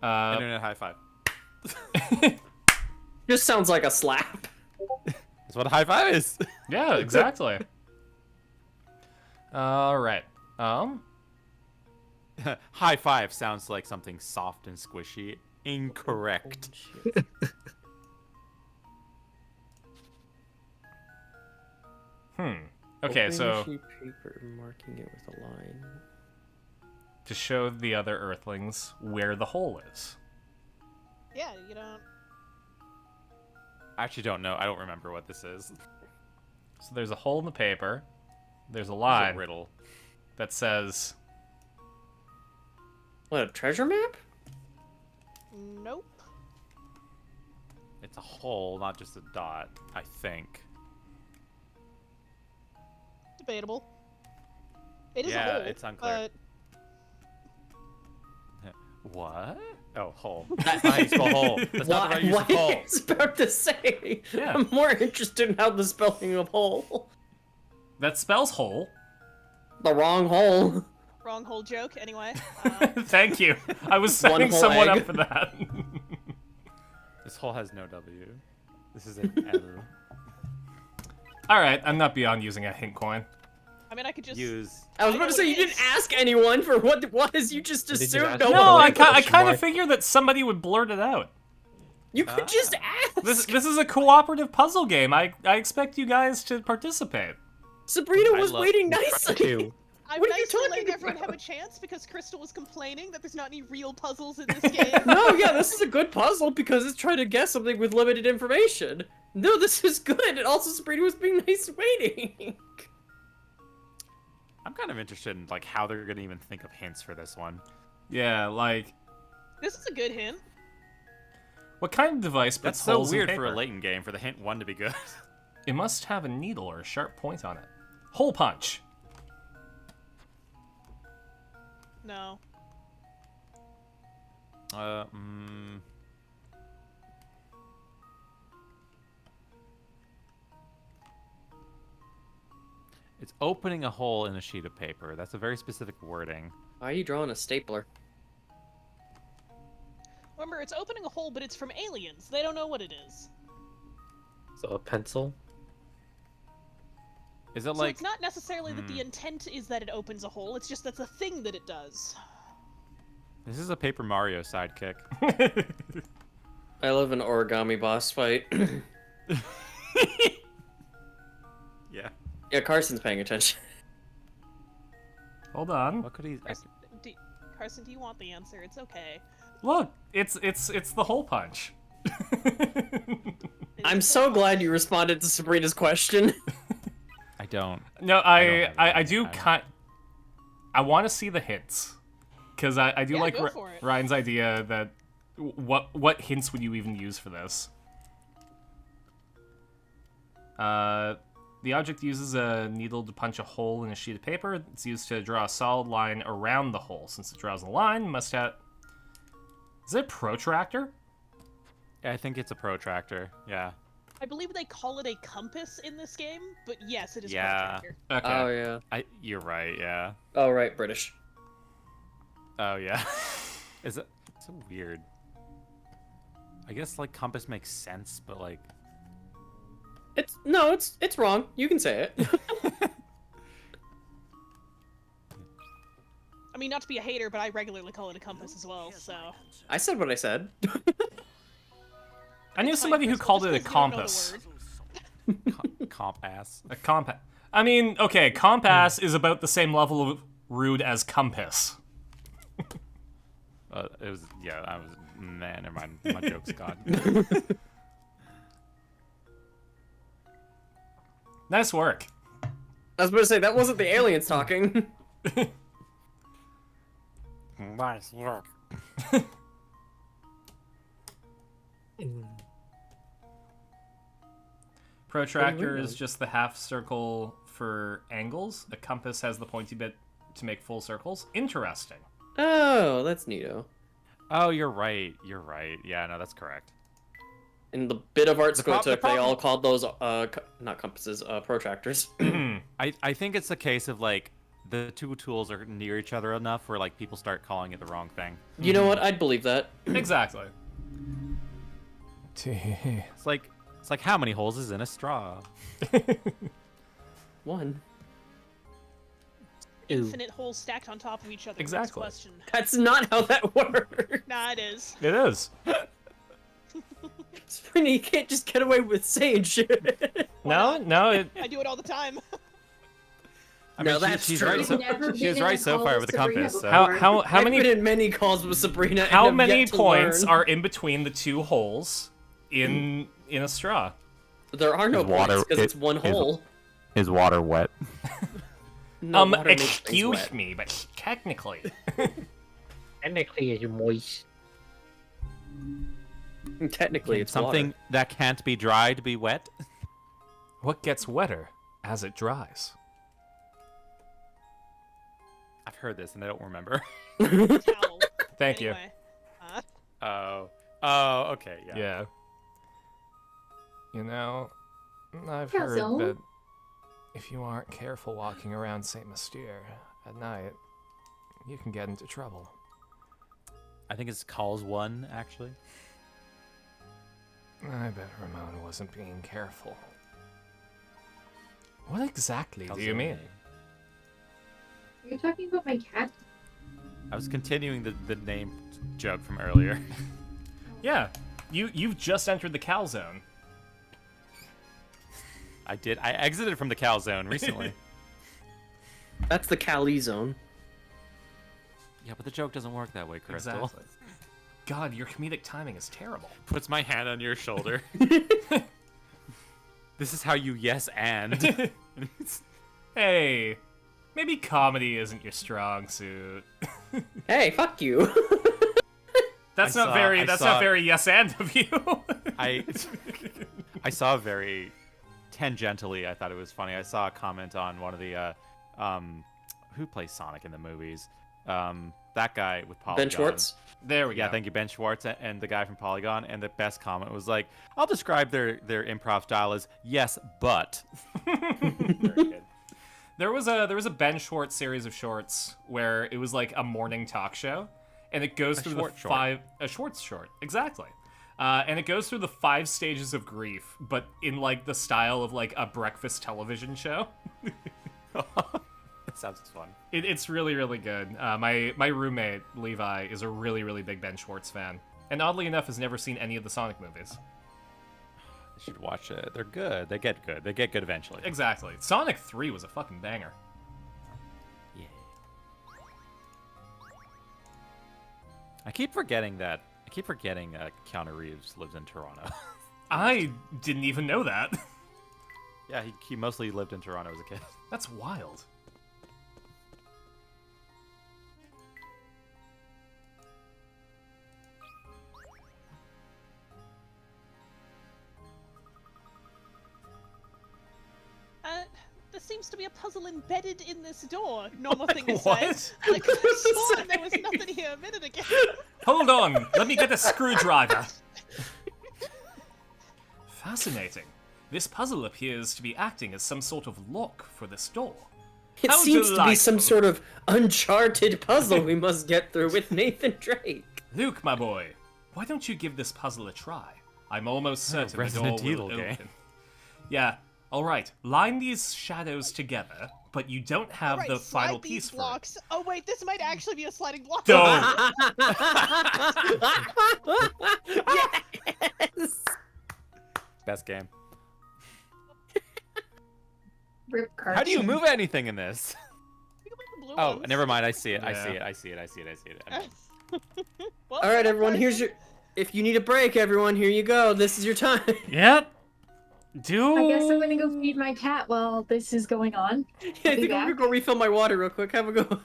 Internet high five. Just sounds like a slap. That's what a high five is. Yeah, exactly. All right. High five sounds like something soft and squishy. Incorrect. Okay, Opening so a sheet of paper and marking it with a line. to show the other Earthlings where the hole is. Yeah, you don't. I actually don't know. I don't remember what this is. So there's a hole in the paper. There's a It's a line riddle. that says, What, a treasure map? Nope. It's a hole, not just a dot, I think. Debatable. It is Yeah, a hole. it's unclear. But What? Oh, hole. That's not how you spell hole. That's not how you use What hole. I was about to say. Yeah. I'm more interested in how the spelling of hole. that spells hole. The wrong hole. wrong hole joke. Anyway. Thank you. I was One setting whole someone egg. up for that. This hole has no W. This is an L. All right, I'm not beyond using a hint coin. I mean, I could just. Use. I was I about know to say, what you it didn't is. ask anyone for what it was. You just Did you assumed ask no anyone? No, one I, would. I kind Mark. of figured that somebody would blurt it out. You could just ask. This is a cooperative puzzle game. I expect you guys to participate. Sabrina I was love- waiting nicely. Two. I'm What are you nice for letting talking everyone have about? a chance because Crystal was complaining that there's not any real puzzles in this game. No, yeah, this is a good puzzle because it's trying to guess something with limited information. No, this is good. And also, Sabrina was being nice waiting. I'm kind of interested in like how they're gonna even think of hints for this one. Yeah, like, This is a good hint. what kind of device puts That's so holes in weird for a paper? Layton game for the hint one to be good. It must have a needle or a sharp point on it. Hole punch. No. It's opening a hole in a sheet of paper. That's a very specific wording. Why are you drawing a stapler? Remember, it's opening a hole, but it's from aliens. They don't know what it is. So a pencil? Is it So like... it's not necessarily that the intent is that it opens a hole, it's just that's a thing that it does. This is a Paper Mario sidekick. I love an origami boss fight. Yeah. Yeah, Carson's paying attention. Hold on. What could he... Carson, do you want the answer? It's okay. Look, it's the hole punch. I'm so glad you responded to Sabrina's question. I don't. No, I do don't. cut. I want to see the hints, because I do Yeah, like go for it. Ryan's idea that what hints would you even use for this? The object uses a needle to punch a hole in a sheet of paper. It's used to draw a solid line around the hole. Since it draws a line, it must have... Is it a protractor? Yeah, I think it's a protractor. Yeah. I believe they call it a compass in this game, but yes, it is Yeah. protractor. Okay. Oh, yeah. You're right, yeah. Oh, right, British. Oh, yeah. Is it... So weird. I guess, like, compass makes sense, but, like... It's wrong. You can say it. I mean, not to be a hater, but I regularly call it a compass as well, so... I said what I said. I knew It's somebody fine, who Crystal, called just it a 'cause you don't know the compass. word. Compass. A compass. I mean, okay, compass is about the same level of rude as compass. It was... Yeah, I was... Man, never mind. My joke's gone. Nice work. I was about to say, that wasn't the aliens talking. Nice work. Protractor is just the half circle for angles. A compass has the pointy bit to make full circles. Interesting. Oh, that's neato. Oh, you're right. You're right. Yeah, no, that's correct. In the bit of art The school I prob- the took, they problem- all called those, not compasses, protractors. I think it's a case of, like, the two tools are near each other enough where, like, people start calling it the wrong thing. You know what? I'd believe that. Exactly. It's like how many holes is in a straw? One. Infinite holes stacked on top of each other. Exactly. Next question. That's not how that works. Nah, it is. It is. Sabrina, you can't just get away with saying shit. No. I do it all the time. I No, mean, that's she's true. right. I've never She was been in right a so call far with with the Sabrina compass. So. How I've many been in many calls with Sabrina. And how have many yet to points learn. are in between the two holes in a straw? There are no Is water- points because it's is- one is- hole. Is water wet? No, water makes things Excuse wet. me, but technically. Technically, it's moist. Technically, it's Something water. that can't be dried be wet? What gets wetter as it dries? I've heard this and I don't remember. Towel. Thank you. Anyway. Oh, okay, yeah. Yeah. You know, I've Yeah, heard so? that if you aren't careful walking around Saint Mystere at night, you can get into trouble. I think it's calls one, actually. I bet Ramona wasn't being careful. What exactly do you Calzone. mean? Are you talking about my cat? I was continuing the name joke from earlier. Yeah, you've just entered the Cal Zone. I did. I exited from the Cal Zone recently. That's the Cali zone. Yeah, but the joke doesn't work that way, Crystal. Exactly. God, your comedic timing is terrible. Puts my hand on your shoulder. This is how you yes and. Hey, maybe comedy isn't your strong suit. Hey, fuck you. That's I not saw- very. I That's saw- not very yes and of you. I saw very tangentially. I thought it was funny. I saw a comment on one of the who plays Sonic in the movies. That guy with Polygon. Ben Schwartz. There we go. Yeah, thank you, Ben Schwartz, and the guy from Polygon. And the best comment was like, "I'll describe their improv style as yes, but." Very good. There was a Ben Schwartz series of shorts where it was like a morning talk show, and it goes through a Schwartz short, exactly. And it goes through the 5 stages of grief, but in like the style of like a breakfast television show. That sounds fun. It's really, really good. My roommate, Levi, is a really, really big Ben Schwartz fan. And oddly enough, has never seen any of the Sonic movies. You should watch it. They're good. They get good. They get good eventually. Exactly. Sonic 3 was a fucking banger. Yeah. I keep forgetting Keanu Reeves lives in Toronto. I didn't even know that. Yeah, he mostly lived in Toronto as a kid. That's wild. There seems to be a puzzle embedded in this door. Normal thing to What? say. I could have sworn there was nothing here a minute ago. Hold on, let me get a screwdriver. Fascinating. This puzzle appears to be acting as some sort of lock for this door. It How seems to be some delightful. sort of uncharted puzzle we must get through with Nathan Drake. Luke, my boy, why don't you give this puzzle a try? I'm almost certain the door Resident will Evil game. open. Yeah, alright, line these shadows together, but you don't have Right, the slide final these piece for it. blocks. Oh wait, this might actually be a sliding block. Don't! Yes! Best game. Rip card. How do you move anything in this? You can move the blue Oh, ones. never mind. I see it. I Yeah. see it. I see it. I see it. I see it. I Well, All right, that everyone. person- Here's your. If you need a break, everyone, here you go. This is your time. Yep. Do. I guess I'm gonna go feed my cat while this is going on. Yeah, I I'll be think I'm gonna back. go refill my water real quick. Have a go.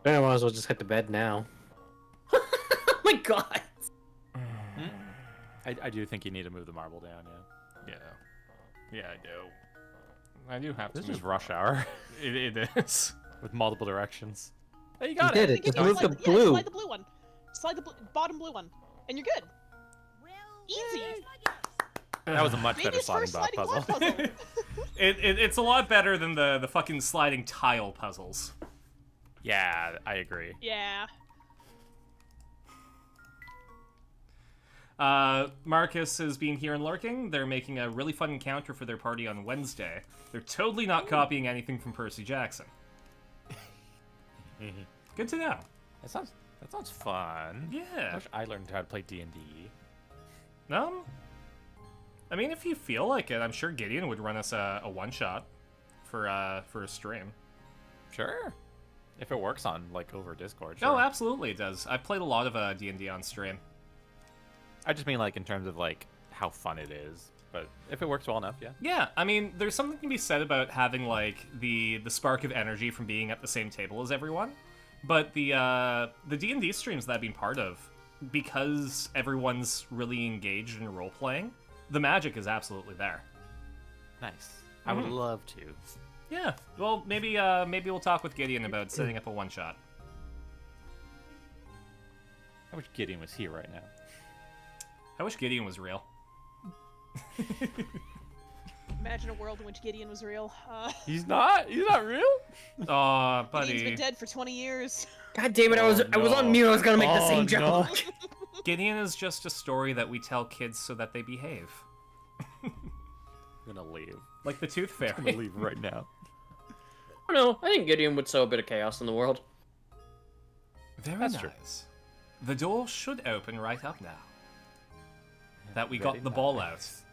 I might as well just head to bed now. Oh my god. I do think you need to move the marble down. Yeah. Yeah, I do. I do have This to is move. rush hour It is. with multiple directions. Oh, you You got did it. it. Just Yeah, move the slide- blue. Yeah, slide the blue one. Slide the bottom blue one, and you're good. Easy. That was a much better Baby's sliding first sliding puzzle. block puzzle. It's a lot better than the fucking sliding tile puzzles. Yeah, I agree. Yeah. Marcus has been here and lurking. They're making a really fun encounter for their party on Wednesday. They're totally not copying anything from Percy Jackson. Good to know. That sounds fun. I Yeah. wish I learned how to play D&D. I mean, if you feel like it, I'm sure Gideon would run us a one-shot for a stream. Sure. If it works on like over Discord. Oh, Sure. absolutely it does. I've played a lot of D&D on stream. I just mean like in terms of like how fun it is. But if it works well enough, yeah. Yeah, I mean, there's something to be said about having like the spark of energy from being at the same table as everyone. But the D&D streams that I've been part of, because everyone's really engaged in role playing, the magic is absolutely there. Nice. I would love to. Yeah. Well, maybe we'll talk with Gideon about setting up a one shot. I wish Gideon was here right now. I wish Gideon was real. Imagine a world in which Gideon was real. He's not real? Aw, Gideon's been buddy. dead for 20 years. God damn it! I was on mute. I was gonna make the same joke. Gideon is just a story that we tell kids so that they behave. I'm gonna leave. Like the Tooth I'm Fairy. gonna leave right now. I don't know. I think Gideon would sow a bit of chaos in the world. Very That's nice. true. The door should open right up now. That we Very got the ball nice.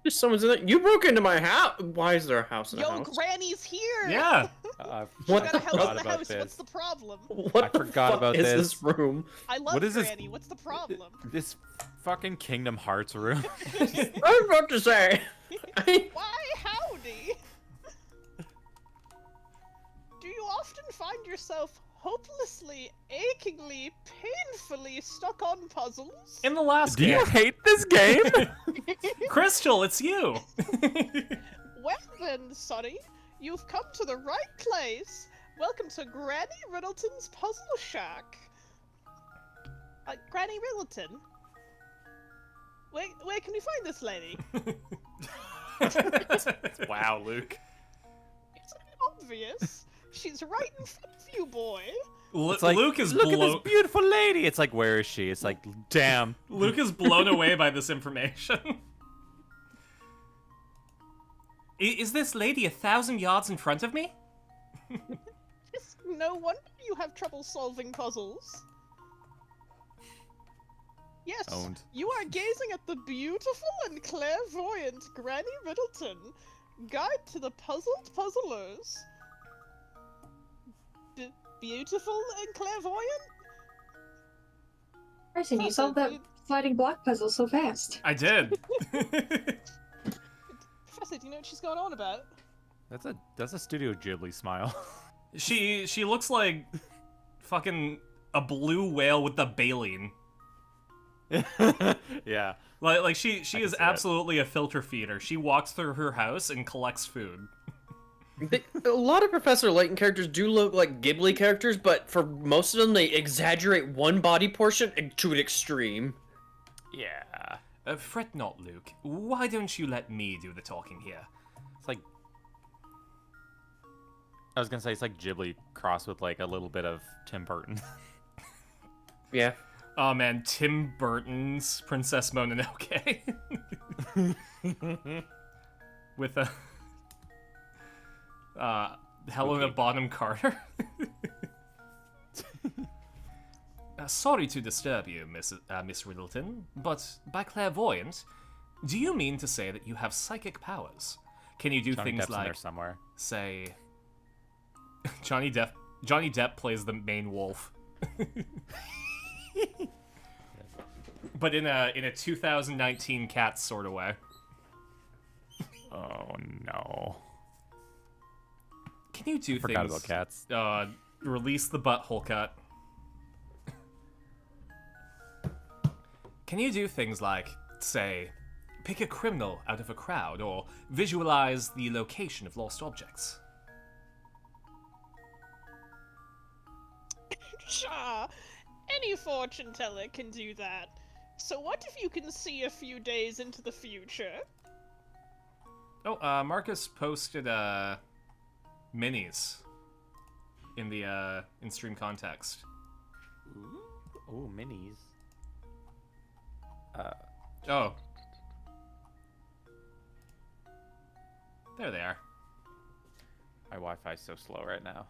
Just someone's in there. You broke into my house. Why is there a house in a Yo, house? Granny's here! out. Yeah. You What got a the house forgot in the about house, this. what's the problem? What I the forgot fuck about is this. this room? I love What is this- Granny, what's the problem? This fucking Kingdom Hearts room. I was about to say. Why, howdy! Do you often find yourself hopelessly, achingly, painfully stuck on puzzles? In the last Do game. you hate this game? Crystal, it's you. Well then, Sonny, you've come to the right place. Welcome to Granny Riddleton's Puzzle Shack. Granny Riddleton? Where can we find this lady? Wow, Luke. It's obvious. She's right in front of you, boy. It's like, Luke is look at blown. this beautiful lady. It's like, where is she? It's like, damn. Luke is blown away by this information. Is this lady 1,000 yards in front of me? It's no wonder you have trouble solving puzzles. Yes, Owned. you are gazing at the beautiful and clairvoyant Granny Middleton, guide to the puzzled puzzlers. Beautiful and clairvoyant? Carson, you solved that sliding block puzzle so fast. I did. Professor, do you know what she's going on about? That's a Studio Ghibli smile. She looks like fucking a blue whale with the baleen. Yeah. Like she can is see absolutely a filter feeder. She walks through her house and collects food. A lot of Professor Layton characters do look like Ghibli characters, but for most of them, they exaggerate one body portion to an extreme. Yeah. Fret not, Luke. Why don't you let me do the talking here? It's like, I was gonna say, it's like Ghibli crossed with like a little bit of Tim Burton. Yeah. Oh man, Tim Burton's Princess Mononoke. With a Helena Bonham Carter. Sorry to disturb you, Miss Riddleton, but by clairvoyant, do you mean to say that you have psychic powers? Can you do Johnny things Depp's in there like, somewhere. say, Johnny Depp plays the main wolf, but in a 2019 Cats sort of way. Oh no. Can you do Forgot things? about cats. Release the butthole cut. Can you do things like, say, pick a criminal out of a crowd, or visualize the location of lost objects? Sure, any fortune teller can do that. So what if you can see a few days into the future? Oh, Marcus posted minis in the in-stream context. Ooh, minis. Oh. There they are. My Wi-Fi's so slow right now.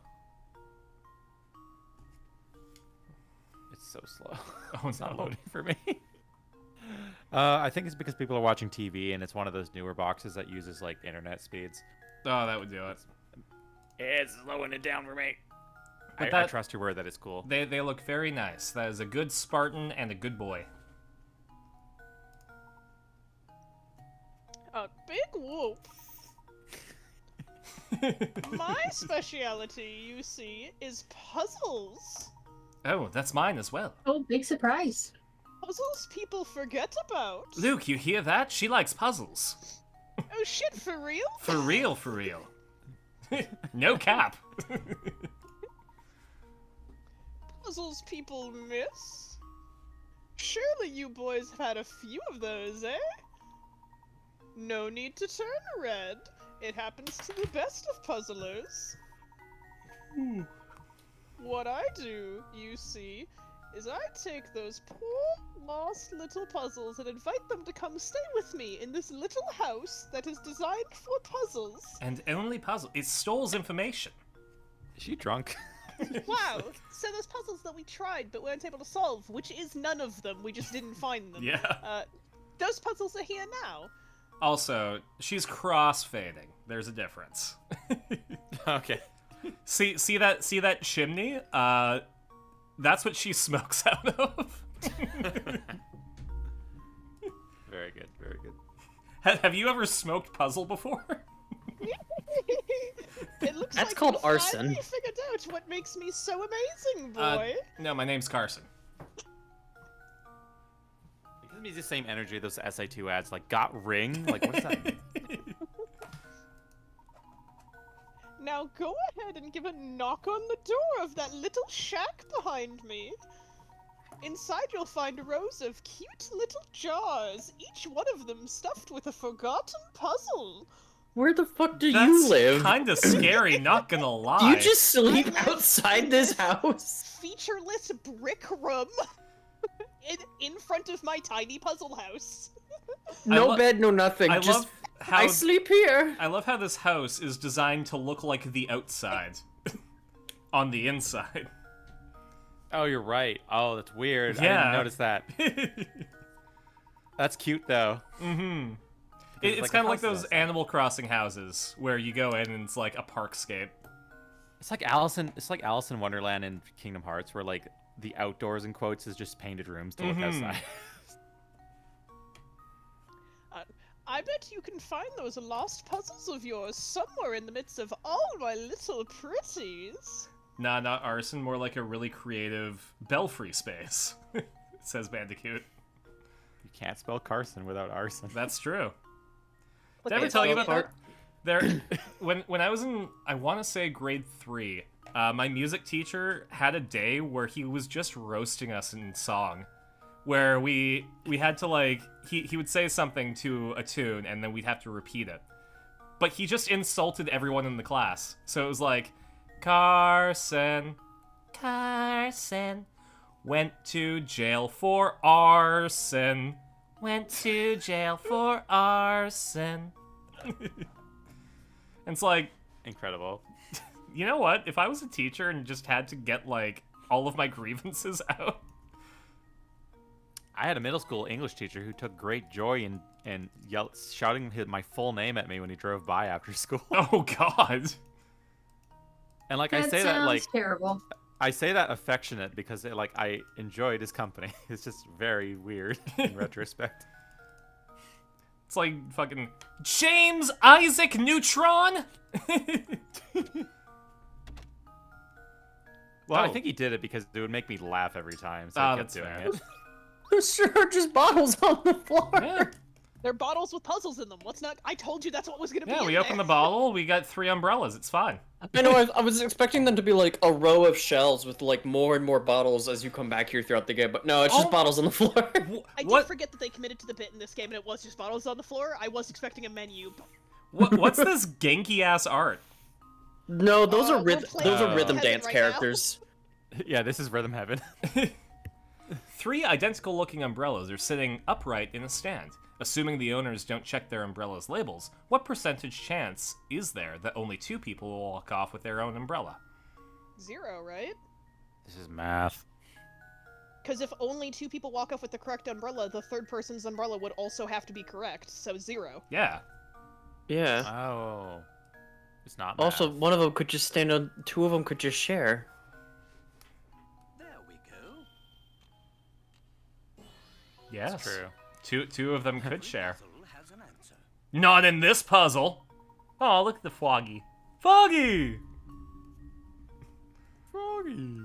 It's so slow. Oh, It's not no. loading for me. I think it's because people are watching TV and it's one of those newer boxes that uses like internet speeds. Oh, that would do it. It's slowing it down for me. But I trust your word that it's cool. They look very nice. That is a good Spartan and a good boy. A big whoop. My speciality, you see, is puzzles. Oh, that's mine as well. Oh, big surprise. Puzzles people forget about. Luke, you hear that? She likes puzzles. Oh shit, for real? For real, for real. No cap. Puzzles people miss? Surely you boys have had a few of those, eh? No need to turn red. It happens to the best of puzzlers. What I do, you see, is I take those poor, lost little puzzles and invite them to come stay with me in this little house that is designed for puzzles. And only puzzle. It stores information. Is she drunk? Wow, so those puzzles that we tried but weren't able to solve, which is none of them, we just didn't find them. Yeah. Those puzzles are here now. Also, she's cross-fading. There's a difference. Okay. See that chimney? That's what she smokes out of. Very good, very good. Have you ever smoked puzzle before? It looks That's like called you arson. finally figured out what makes me so amazing, boy. No, my name's Carson. It gives me the same energy those SI2 ads, like, got ring? Like, what does that mean? Now go ahead and give a knock on the door of that little shack behind me. Inside you'll find rows of cute little jars, each one of them stuffed with a forgotten puzzle. Where the fuck do That's you live? kind of scary, not gonna lie. Do you just sleep I live outside this house? Featureless brick room in front of my tiny puzzle house. No bed, no nothing. I just love how I sleep here. I love how this house is designed to look like the outside on the inside. Oh, you're right. Oh, that's weird. I Yeah. didn't notice that. That's cute, though. Mm-hmm. Because It's like kind a of like house those outside. Animal Crossing houses where you go in and it's like a parkscape. It's like Alice in Wonderland in Kingdom Hearts, where like the outdoors in quotes is just painted rooms to look outside. I bet you can find those lost puzzles of yours somewhere in the midst of all my little pretties. Nah, not arson, more like a really creative belfry space, says Bandicoot. You can't spell Carson without arson. That's true. Look, Did I ever I tell you love about that? When I was in, I want to say grade 3, my music teacher had a day where he was just roasting us in song, where we had to like he would say something to a tune and then we'd have to repeat it, but he just insulted everyone in the class. So it was like, Carson went to jail for arson. Went to jail for arson. And it's like, Incredible. you know what? If I was a teacher and just had to get, like, all of my grievances out. I had a middle school English teacher who took great joy in shouting my full name at me when he drove by after school. Oh, God. And like That I say sounds that like terrible. I say that affectionate because like I enjoyed his company. It's just very weird in retrospect. It's like fucking James Isaac Neutron? Well, I Oh. think he did it because it would make me laugh every time, so Ah, I kept that's doing fair. it. There's sure just bottles on the floor. Yeah. They're bottles with puzzles in them. What's not? I told you that's what was gonna be. Yeah, in we opened the there. bottle, we got 3 umbrellas, it's fine. I know. I was expecting them to be like a row of shelves with like more and more bottles as you come back here throughout the game, but no, it's just Oh. bottles on the floor. I did What? forget that they committed to the bit in this game, and it was just bottles on the floor. I was expecting a menu. What's this Genki-ass art? No, those are we're playing those are Rhythm rhythm Heaven dance right now. characters. Yeah, this is Rhythm Heaven. 3 identical-looking umbrellas are sitting upright in a stand. Assuming the owners don't check their umbrellas' labels, what percentage chance is there that only 2 people will walk off with their own umbrella? 0, right? This is math. Because if only 2 people walk off with the correct umbrella, the third person's umbrella would also have to be correct, so 0. Yeah. Yeah. Oh. It's not Also, math. one of them could just stand on. 2 of them could just share. There we go. Yes. It's true. Two of them could share. Puzzle has an answer. Not in this puzzle! Oh, look at the Foggy. Foggy! Froggy.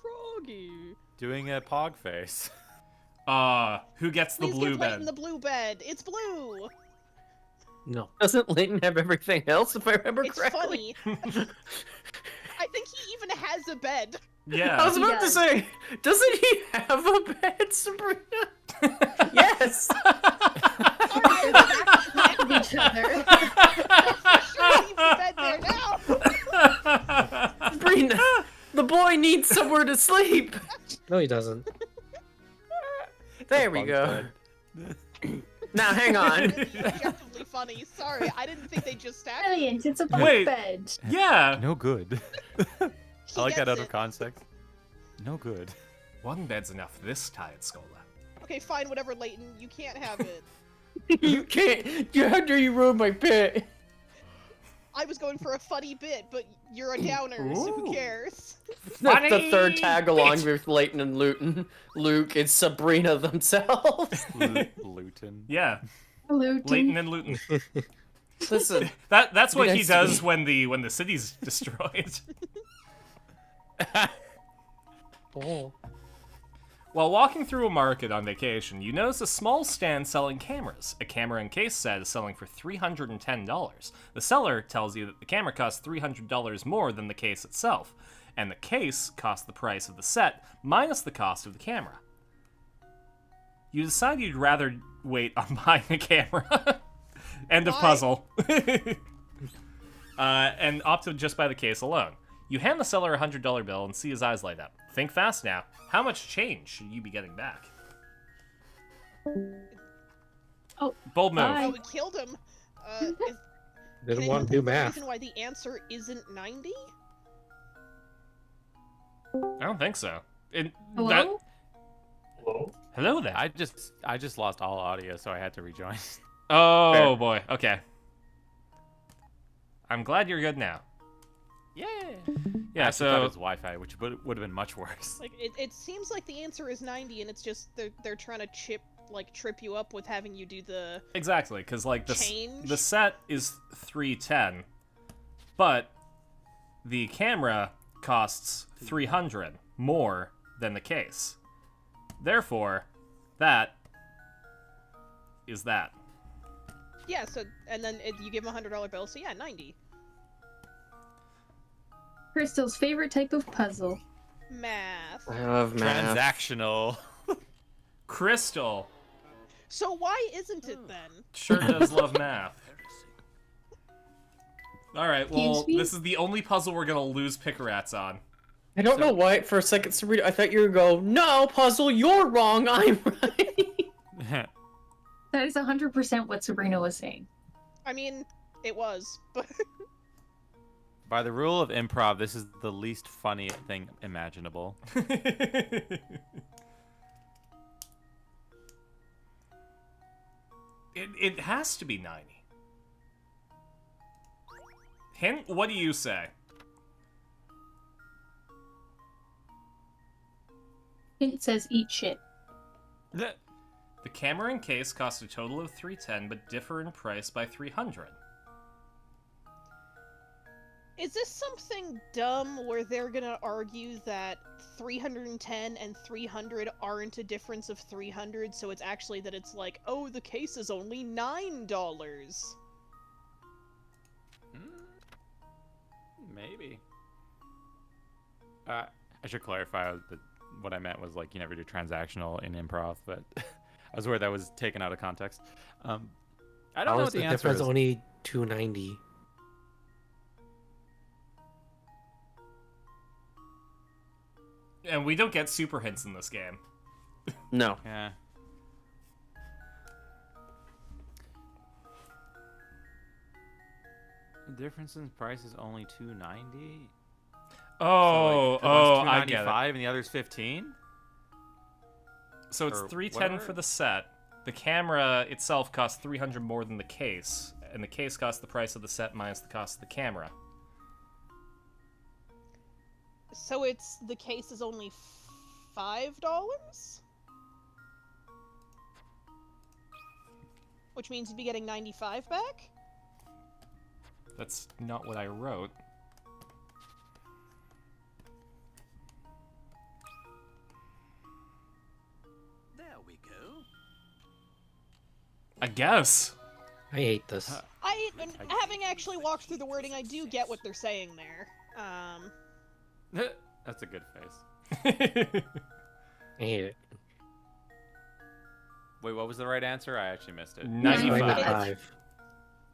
Froggy. Doing a pog face. Who gets the Please blue give Layton bed? the blue bed. It's blue. No. Doesn't Layton have everything else, if I remember It's correctly? funny. I think he even has a bed. Yeah. I was about to does. say, doesn't he have a bed, Sabrina? Yes! They're back to each other. Sure, leave the bed there now. Sabrina, the boy needs somewhere to sleep. No, he doesn't. There we Bunk go. bed. Now, hang on. Objectively funny. Sorry, I didn't think they just stacked. Brilliant, it's a bunk Wait. bed. Yeah! No good. He I like that gets out of it. context. No good. One bed's enough this tired, Skola. Okay, fine, whatever, Layton. You can't have it. You can't. How dare you ruin my pit? I was going for a funny bit, but you're a downer, so who Ooh. cares? That's the third Funny tag along bit. with Layton and Luke. It's Sabrina themselves. Luton. Yeah. Luton. Layton and Luton. Listen, That's what he Nice to does meet- when the city's destroyed. oh. While walking through a market on vacation, you notice a small stand selling cameras. A camera and case set is selling for $310. The seller tells you that the camera costs $300 more than the case itself. and the case costs the price of the set minus the cost of the camera. You decide you'd rather wait on buying a camera. End of puzzle. And opt to just buy the case alone. You hand the seller a $100 bill and see his eyes light up. Think fast now. How much change should you be getting back? Oh, Bold move. Oh, we killed him. Didn't can want to anyone do think of a math. reason why the answer isn't 90? I don't think so. Hello? Hello there. I just lost all audio, so I had to rejoin. Oh Fair. boy. Okay. I'm glad you're good now. Yeah. Yeah. I actually thought it So was Wi-Fi, which would have been much worse. Like, it seems like the answer is 90, and it's just they're trying to trip you up with having you do the exactly, because like change. the set is 310, but the camera costs 300 more than the case. Therefore, that is that. Yeah, so, and then you give him a $100 bill, so yeah, 90. Crystal's favorite type of puzzle. Math. I love math. Transactional. Crystal So why isn't it then? sure does love math. Alright, well, Excuse me? this is the only puzzle we're gonna lose Picarats on. I don't know why, for a second, Sabrina, I thought you were going to go, no, puzzle, you're wrong, I'm right. That is 100% what Sabrina was saying. I mean, it was, but By the rule of improv, this is the least funny thing imaginable. It has to be 90. Hint, what do you say? Hint says eat shit. The camera and case cost a total of 310, but differ in price by 300. is this something dumb where they're gonna argue that 310 and 300 aren't a difference of 300, so it's actually that it's like, oh, the case is only $9? Maybe. I should clarify that what I meant was like you never do transactional in improv, but I was worried that was taken out of context. I don't How know is what the the answer difference is. only 290? And we don't get super hints in this game. No. Yeah. The difference in price is only 290. Oh, I get it. And the other's 15. So it's Or 310 whatever. for the set. The camera itself costs 300 more than the case, and the case costs the price of the set minus the cost of the camera. So it's the case is only $5? Which means you'd be getting 95 back? That's not what I wrote. There we go. I guess. I hate this. Having actually walked through the wording, I do get what they're saying there. That's a good face. I hate it. Wait, what was the right answer? I actually missed it. 95. 95.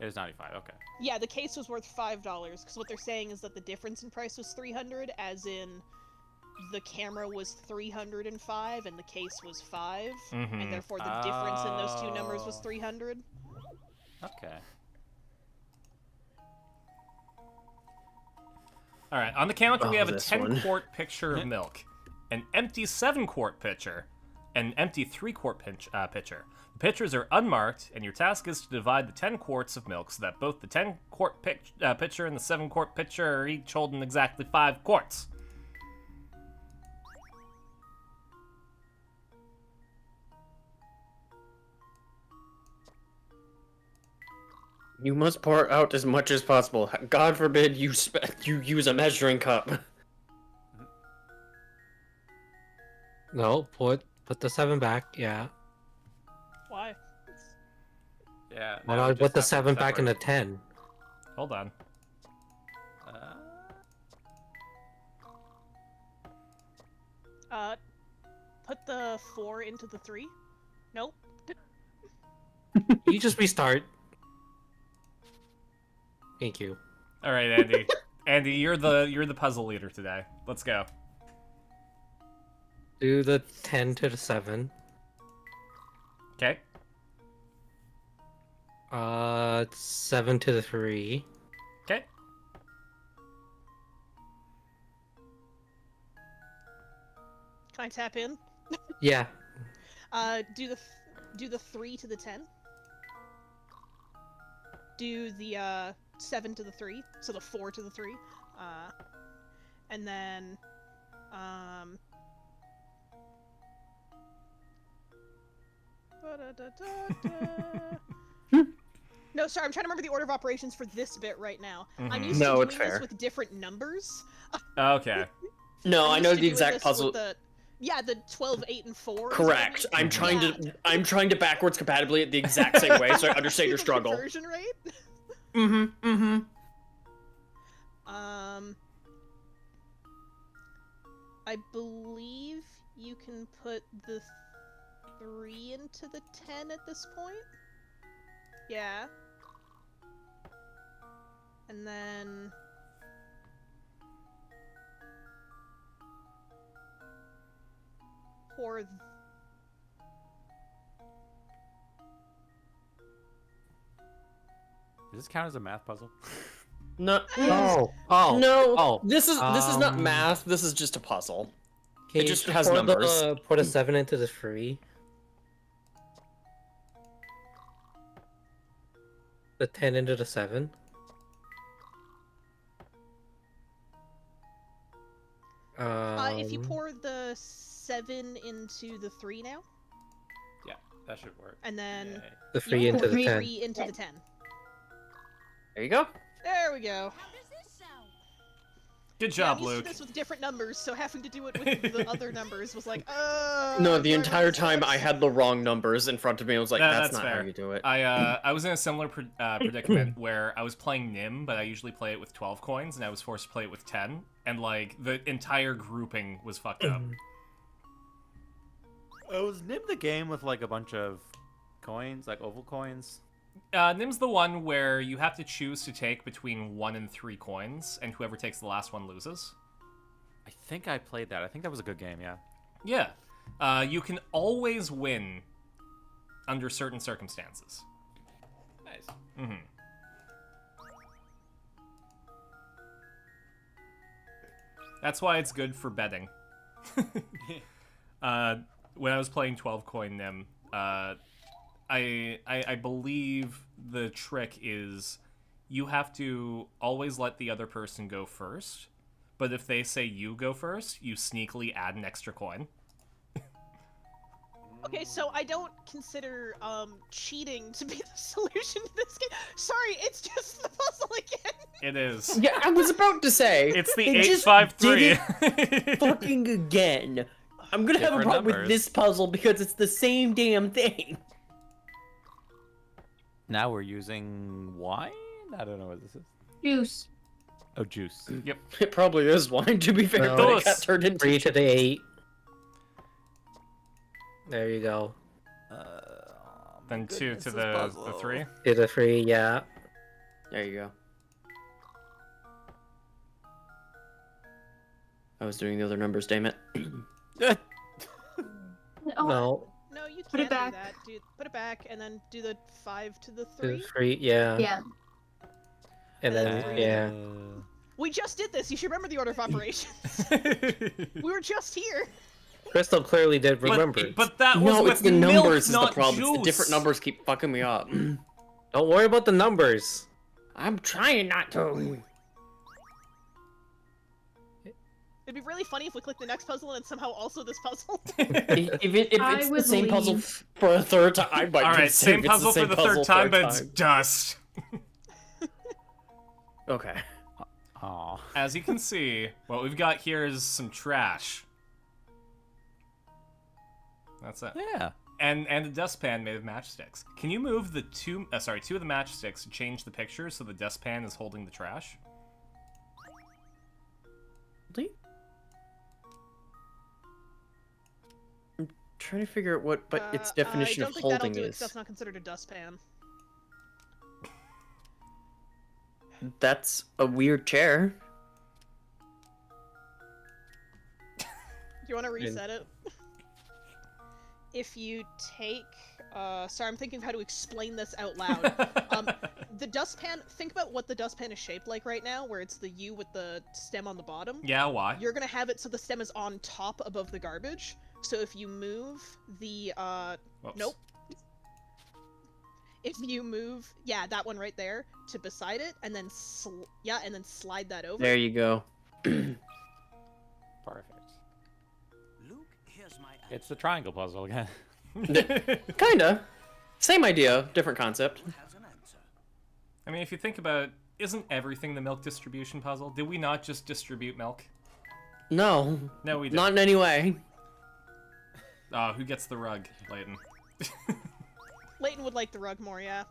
It was 95. Okay. Yeah, the case was worth $5, because what they're saying is that the difference in price was 300, as in the camera was 305 and the case was 5, Mhm. and therefore the difference in those two numbers was Oh. 300. Okay. All right, on the counter we Oh, have a this 10-quart pitcher of milk, an empty 7-quart pitcher, and an empty 3-quart pitcher. The pitchers are unmarked, and your task is to divide the 10 quarts of milk so that both the 10-quart pitcher and the 7-quart pitcher are each holding exactly 5 quarts. You must pour out as much as possible. God forbid you you use a measuring cup. No, put the 7 back. Yeah. Why? Yeah. Why no, not just put the have 7 back in the separate. 10? Hold on. Put the 4 into the 3. Nope. You just restart. Thank you. All right, Andy. Andy, you're the puzzle leader today. Let's go. Do the 10 to the 7. Okay. 7 to the 3. Okay. Can I tap in? Yeah. Do the 3 to the 10. Do the 7 to the 3, so the 4 to the 3. And then No, sorry, I'm trying to remember the order of operations for this bit right now. I'm used No, to it's doing fair. this with different numbers. Okay. No, I'm I used know to the doing exact this puzzle. with the 12, 8, and 4. is what I Correct. mean. I'm trying to backwards compatibilate the exact same way, so I understand your The struggle. conversion rate? I believe you can put the 3 into the 10 at this point. Yeah. And then pour Does this count as a math puzzle? No. Oh. No. Oh. This is not Um, math. This is just a puzzle. Okay, It just so has pour numbers. Put a 7 into the 3. The 10 into the 7. if you pour the 7 into the 3 now, Yeah, that should work. and then Yay. The you 3 into pour the 10. 3 into the 10. There you go. There we go. Good Yeah, job, I'm used Luke. to this with different numbers, so having to do it with the other numbers was like, No, do the I entire remember time this? I had the wrong numbers in front of me. I was like, that's not fair. how you do it. I was in a similar predicament where I was playing Nim, but I usually play it with 12 coins, and I was forced to play it with 10, and like the entire grouping was fucked up. Oh, was Nib the game with like a bunch of coins, like oval coins? Nim's the one where you have to choose to take between 1 and 3 coins, and whoever takes the last one loses. I think I played that. I think that was a good game, yeah. Yeah. You can always win under certain circumstances. Nice. Mm-hmm. That's why it's good for betting. When I was playing 12 coin Nim, I believe the trick is you have to always let the other person go first, but if they say you go first, you sneakily add an extra coin. Okay, so I don't consider cheating to be the solution to this game. Sorry, it's just the puzzle again. It is. Yeah, I was about to say. It's the they just 853. did it fucking again. I'm gonna have a Different problem with numbers. this puzzle because it's the same damn thing. Now we're using wine? I don't know what this is. Juice. Oh, juice. Yep. It probably is wine, to be fair, No. but it got turned into 3 to the 8. There you go. Then 2 to the 3. To the 3, yeah. There you go. I was doing the other numbers, damn it. Oh, No. No, you can't Put it do back. that. Put it back, and then do the 5 to the To the 3. 3, yeah. yeah. And then, Uh, yeah. We just did this. You should remember the order of operations. We were just here. Crystal clearly did remember. But that was No, with it's the milk, numbers is the not problem. It's the juice. different numbers keep fucking me up. Don't worry about the numbers. I'm trying not to. It'd be really funny if we clicked the next puzzle and somehow also this puzzle. If I it's the would same puzzle leave. for a third time, I might All right, consider same it's puzzle for same the third puzzle time, third but it's time. dust. Okay. Aw. As you can see, what we've got here is some trash. That's it. Yeah. And a dustpan made of matchsticks. Can you move the two of the matchsticks to change the picture so the dustpan is holding the trash? trying to figure out what its definition I of don't think that'll holding do it, 'cause is. that's not considered a dustpan. That's a weird chair. Do you want to reset it? If you take, sorry, I'm thinking of how to explain this out loud. The dustpan, think about what the dustpan is shaped like right now, where it's the U with the stem on the bottom. Yeah, why? You're gonna have it so the stem is on top above the garbage. So if you move the, Whoops. nope. If you move, yeah, that one right there, to beside it, and then and then slide that over. There you go. Perfect. Luke, here's my It's the triangle puzzle again. Kinda. Same idea, different concept. has an answer. I mean, if you think about it, isn't everything the milk distribution puzzle? Did we not just distribute milk? No. No, we didn't. Not in any way. Who gets the rug, Layton? Leighton would like the rug more, yeah.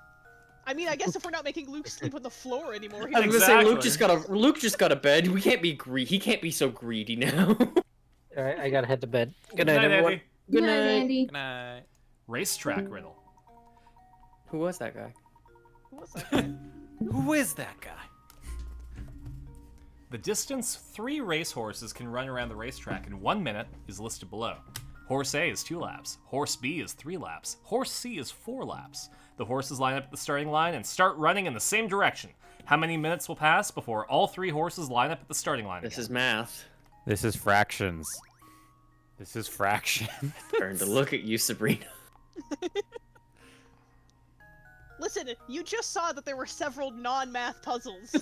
I mean, I guess if we're not making Luke sleep on the floor anymore, he I was gonna Exactly. say Luke just got a bed. We can't be he can't be so greedy now. Alright, I gotta head to bed. Good night, everyone. Andy. Good night. Andy. Good night. Racetrack riddle. Who was that guy? Who was that guy? Who is that guy? The distance 3 racehorses can run around the racetrack in 1 minute is listed below. Horse A is 2 laps. Horse B is 3 laps. Horse C is 4 laps. The horses line up at the starting line and start running in the same direction. How many minutes will pass before all 3 horses line up at the starting line This again? is math. This is fractions. This is fraction. Turn to look at you, Sabrina. Listen, you just saw that there were several non-math puzzles.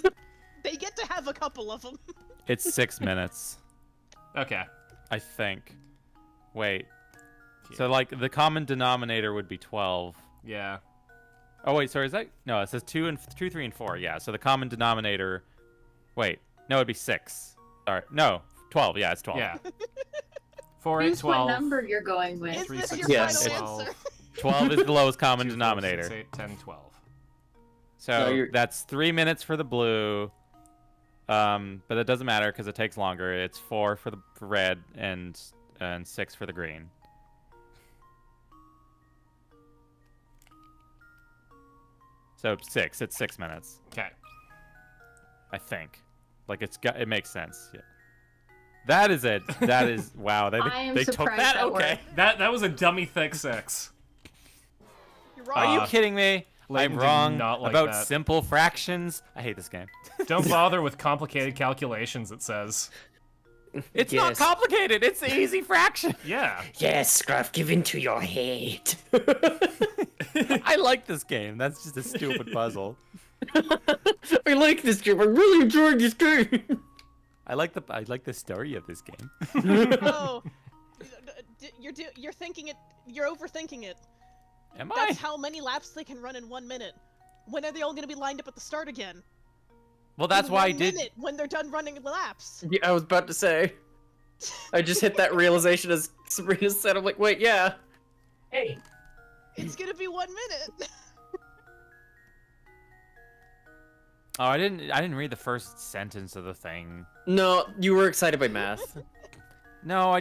They get to have a couple of them. It's 6 minutes, Okay. I think. Wait. So, like, the common denominator would be 12. Yeah. Oh, wait, sorry, is that... No, it says 2, 3, and 4, yeah. So the common denominator... Wait. No, it'd be 6. Sorry. No, 12. Yeah, it's 12. Yeah. 4, 8, Here's 12. what number you're going with. Is 3, this 6, your Yes. final 12, answer? 12 is the lowest common 2, 4, denominator. 6, 8, 10, 12. So No, you're- that's 3 minutes for the blue. But it doesn't matter because it takes longer. It's 4 for the red and 6 for the green. So 6. It's 6 minutes, Okay. I think. Like it makes sense. Yeah. That is it. That is wow. They I am they took surprised that. that Okay. That was a dummy thick 6. You're wrong. Are you kidding me? Layton I'm did wrong not like about that. simple fractions. I hate this game. Don't bother with complicated calculations, it says. It's not Yes. complicated. It's an easy fraction. Yeah. Yes, Scruff, give in to your hate. I like this game. That's just a stupid puzzle. I like this game. I'm really enjoying this game. I like the story of this game. Oh, you're thinking it. You're overthinking it. Am I? That's how many laps they can run in 1 minute. When are they all gonna be lined up at the start again? Well, that's In why I 1 did. minute when they're done running laps. Yeah, I was about to say. I just hit that realization as Sabrina said. I'm like, wait, yeah. Hey. It's gonna be 1 minute. Oh, I didn't read the first sentence of the thing. No, you were excited by math. No, I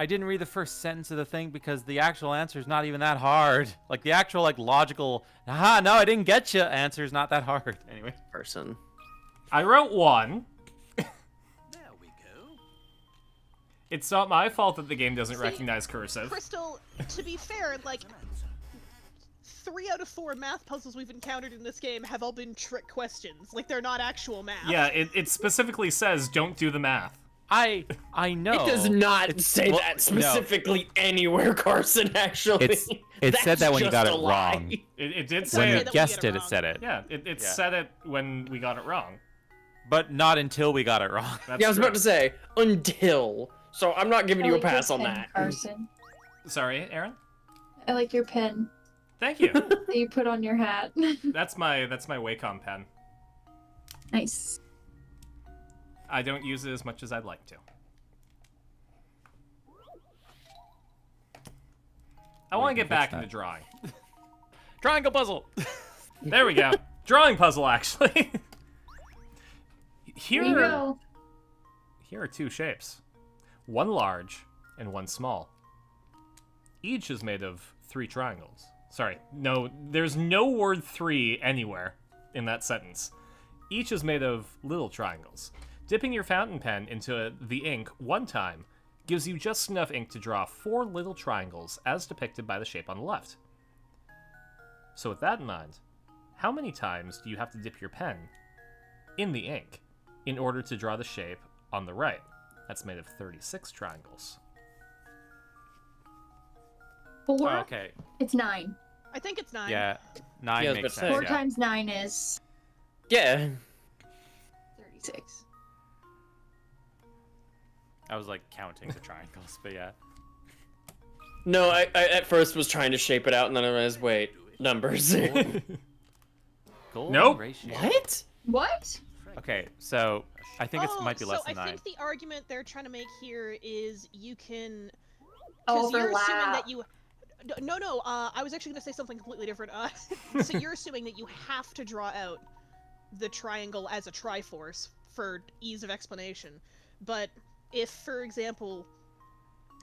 didn't read the first sentence of the thing because the actual answer is not even that hard. Like the actual logical, aha, no, I didn't get you answer is not that hard. Anyway. Person. I wrote 1. There we go. It's not my fault that the game doesn't See, recognize cursive. Crystal, to be fair, like 3 out of 4 math puzzles we've encountered in this game have all been trick questions. Like they're not actual math. Yeah, it specifically says don't do the math. I know. It does not say well, that specifically anywhere, Carson, actually. It said That's that when you just got a it lie. wrong. It did When say you it. that we guessed get it, it it wrong. said it. Yeah, it Yeah. said it when we got it wrong. But not until we got it wrong. That's Yeah, I was true. about to say, until. So I'm not giving I you a like your pass on pen, that. Carson. Sorry, Aaron? I like your pen Thank you. that you put on your hat. that's my Wacom pen. Nice. I don't use it as much as I'd like to. I want to get back into drawing. Triangle puzzle. There we go. Drawing puzzle, actually. There you Here go. are 2 shapes. One large and one small. Each is made of 3 triangles. Sorry, no, there's no word 3 anywhere in that sentence. Each is made of little triangles. Dipping your fountain pen into the ink one time gives you just enough ink to draw 4 little triangles as depicted by the shape on the left. So with that in mind, how many times do you have to dip your pen in the ink in order to draw the shape on the right? That's made of 36 triangles. 4? Oh, okay. It's 9. I think it's 9. Yeah, 9 Yeah, I was makes about to sense. 4 yeah. times 9 is Yeah. 36. I was like counting the triangles, but yeah. No, I at first was trying to shape it out, and then I realized, wait, numbers. Golden Nope. ratio. What? What? Okay, so I think it might be less so than 9. I think the argument they're trying to make here is you can... 'cause you're assuming Overlap. that you... No, I was actually going to say something completely different. So you're assuming that you have to draw out the triangle as a triforce for ease of explanation. But if, for example,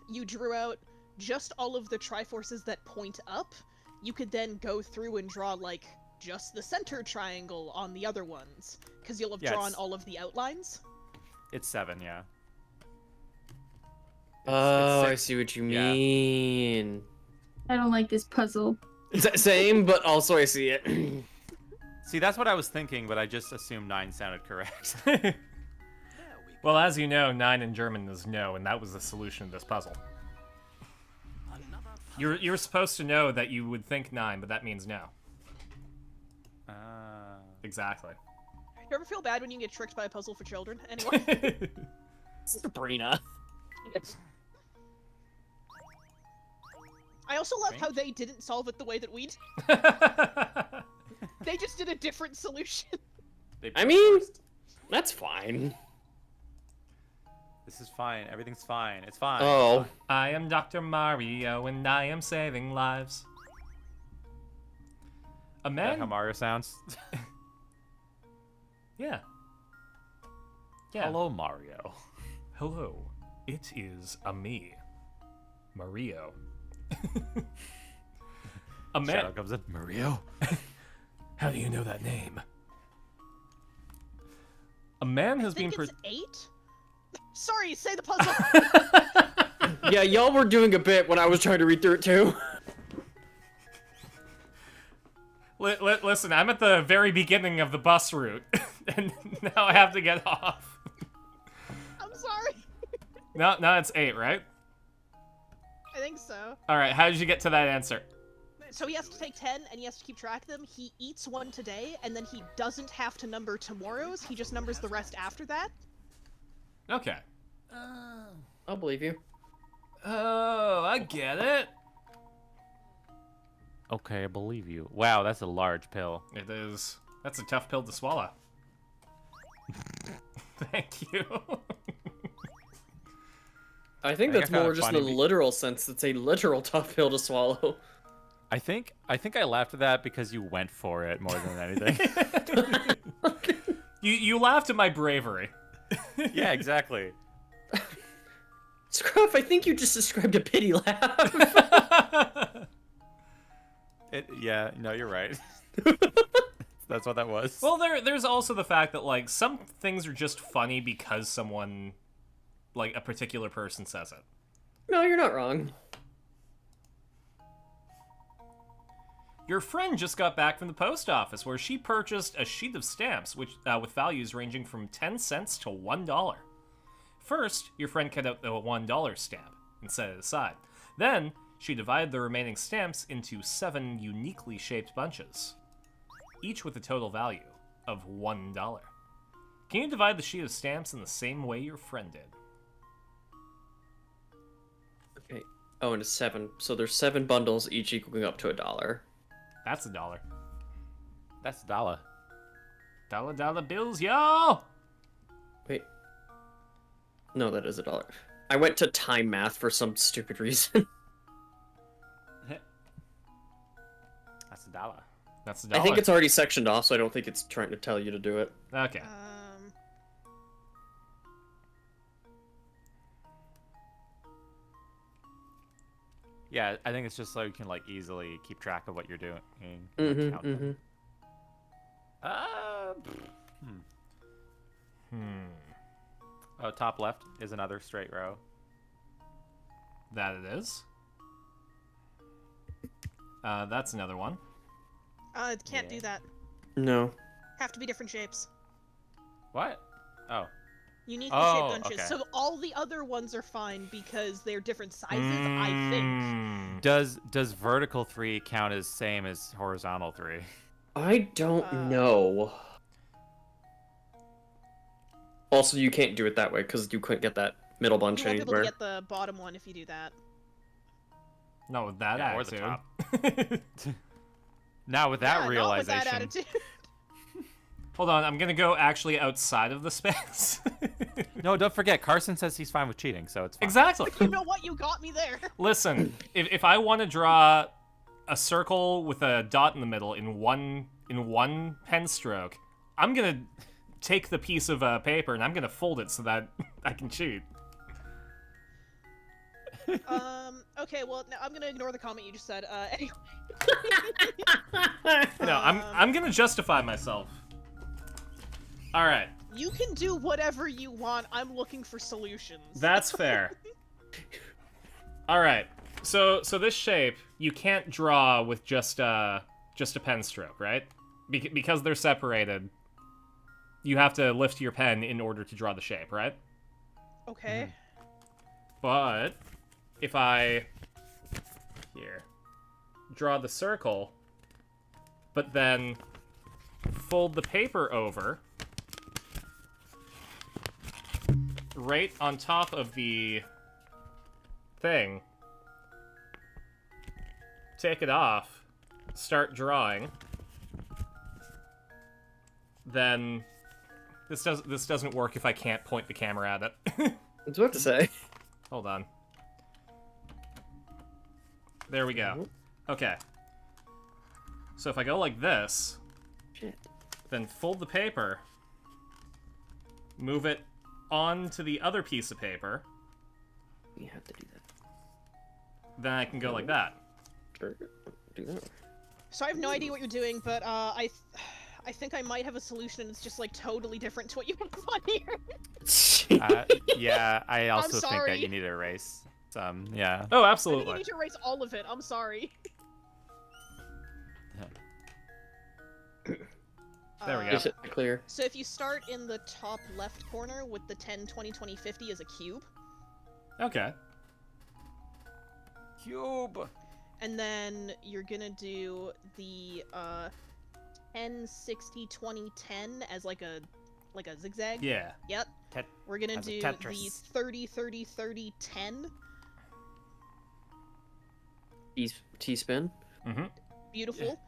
you drew out just all of the triforces that point up, you could then go through and draw, like, just the center triangle on the other ones, because you'll have Yeah, drawn it's- all of the outlines. It's 7, yeah. Oh, I 6. see what you Yeah. mean. I don't like this puzzle. Same, but also I see it. See, that's what I was thinking, but I just assumed 9 sounded correct. Well, as you know, 9 in German is no, and that was the solution to this puzzle. You're supposed to know that you would think 9, but that means no. Exactly. You ever feel bad when you get tricked by a puzzle for children? Anyway. Sabrina. I also love how they didn't solve it the way that we did. They just did a different solution. I mean, that's fine. This is fine. Everything's fine. It's fine. Oh. I am Dr. Mario, and I am saving lives. A Is that man... how Mario sounds? Yeah. Yeah. Hello, Mario. Hello. It is a me. Mario. A man... Shadow comes in. Mario? How do you know that name? A man has I think been... it's 8? Sorry, say the puzzle. Yeah, y'all were doing a bit when I was trying to read through it too. Listen, I'm at the very beginning of the bus route, and now I have to get off. I'm sorry. No, it's 8, right? I think so. Alright, how did you get to that answer? So he has to take 10, and he has to keep track of them. He eats one today, and then he doesn't have to number tomorrow's. He just numbers the rest after that. Okay. I'll believe you. Oh, I get it. Okay, I believe you. Wow, that's a large pill. It is. That's a tough pill to swallow. Thank you. I think I that's found more it just in the funny literal sense. It's a literal tough pill to swallow. I think I laughed at that because you went for it more than anything. You laughed at my bravery. Yeah, exactly. Scruff, I think you just described a pity laugh. Yeah, no, you're right. That's what that was. Well, there's also the fact that, like, some things are just funny because someone, like, a particular person says it. No, you're not wrong. Your friend just got back from the post office where she purchased a sheet of stamps which with values ranging from 10 cents to $1. First, your friend cut out the $1 stamp and set it aside. Then, she divided the remaining stamps into 7 uniquely shaped bunches, each with a total value of $1. Can you divide the sheet of stamps in the same way your friend did? Okay. Oh, and it's 7. So there's 7 bundles, each equaling up to $1. That's $1. That's $1. Dollar bills, y'all! Wait. No, that is $1. I went to time math for some stupid reason. That's $1. That's $1. I think it's already sectioned off, so I don't think it's trying to tell you to do it. Okay. Yeah, I think it's just so you can like easily keep track of what you're doing. Mm-hmm, count them. mm-hmm. Oh, top left is another straight row. That it is. That's another one. It can't do that. No. Have to be different shapes. What? Oh. Uniquely shaped bunches. Okay. So all the other ones are fine because they're different sizes, I think. Does vertical 3 count as same as horizontal 3? I don't know. Also, you can't do it that way because you couldn't get that middle bunch You won't be able to anywhere. get the bottom one if you do that. Not with that Yeah, or the attitude. top. Now with that Yeah, realization. not with that attitude. Hold on, I'm gonna go actually outside of the space. No, don't forget, Carson says he's fine with cheating, so it's fine. Exactly. You know what? You got me there. Listen, if I want to draw a circle with a dot in the middle in one pen stroke, I'm gonna take the piece of paper and I'm gonna fold it so that I can cheat. Okay, well, no, I'm gonna ignore the comment you just said. Anyway. No, I'm gonna justify myself. All right. You can do whatever you want. I'm looking for solutions. That's fair. All right. So this shape you can't draw with just a pen stroke, right? Because they're separated. You have to lift your pen in order to draw the shape, right? Okay. But if I draw the circle, but then fold the paper over right on top of the thing, take it off, start drawing, then this doesn't work if I can't point the camera at it. I was about to say. Hold on. There we go. Okay. So if I go like this, Shit. then fold the paper, move it onto the other piece of paper, You have to do that. then I can go like that. Sure. Do that. So I have no idea what you're doing, but I think I might have a solution. It's just like totally different to what you have on here. Yeah, I also think that sorry. you need to erase some. Yeah. Oh, I think you absolutely. need to erase all of it. I'm sorry. There we go. Is it clear? So if you start in the top left corner with the 10, 20, 20, 50 as a cube, Okay. Cube. and then you're gonna do the 10, 60, 20, 10 as like a zigzag. Yeah. Yep. We're gonna as a do the Tetris. 30, 30, 30, 10. T-spin. Mm-hmm. Beautiful.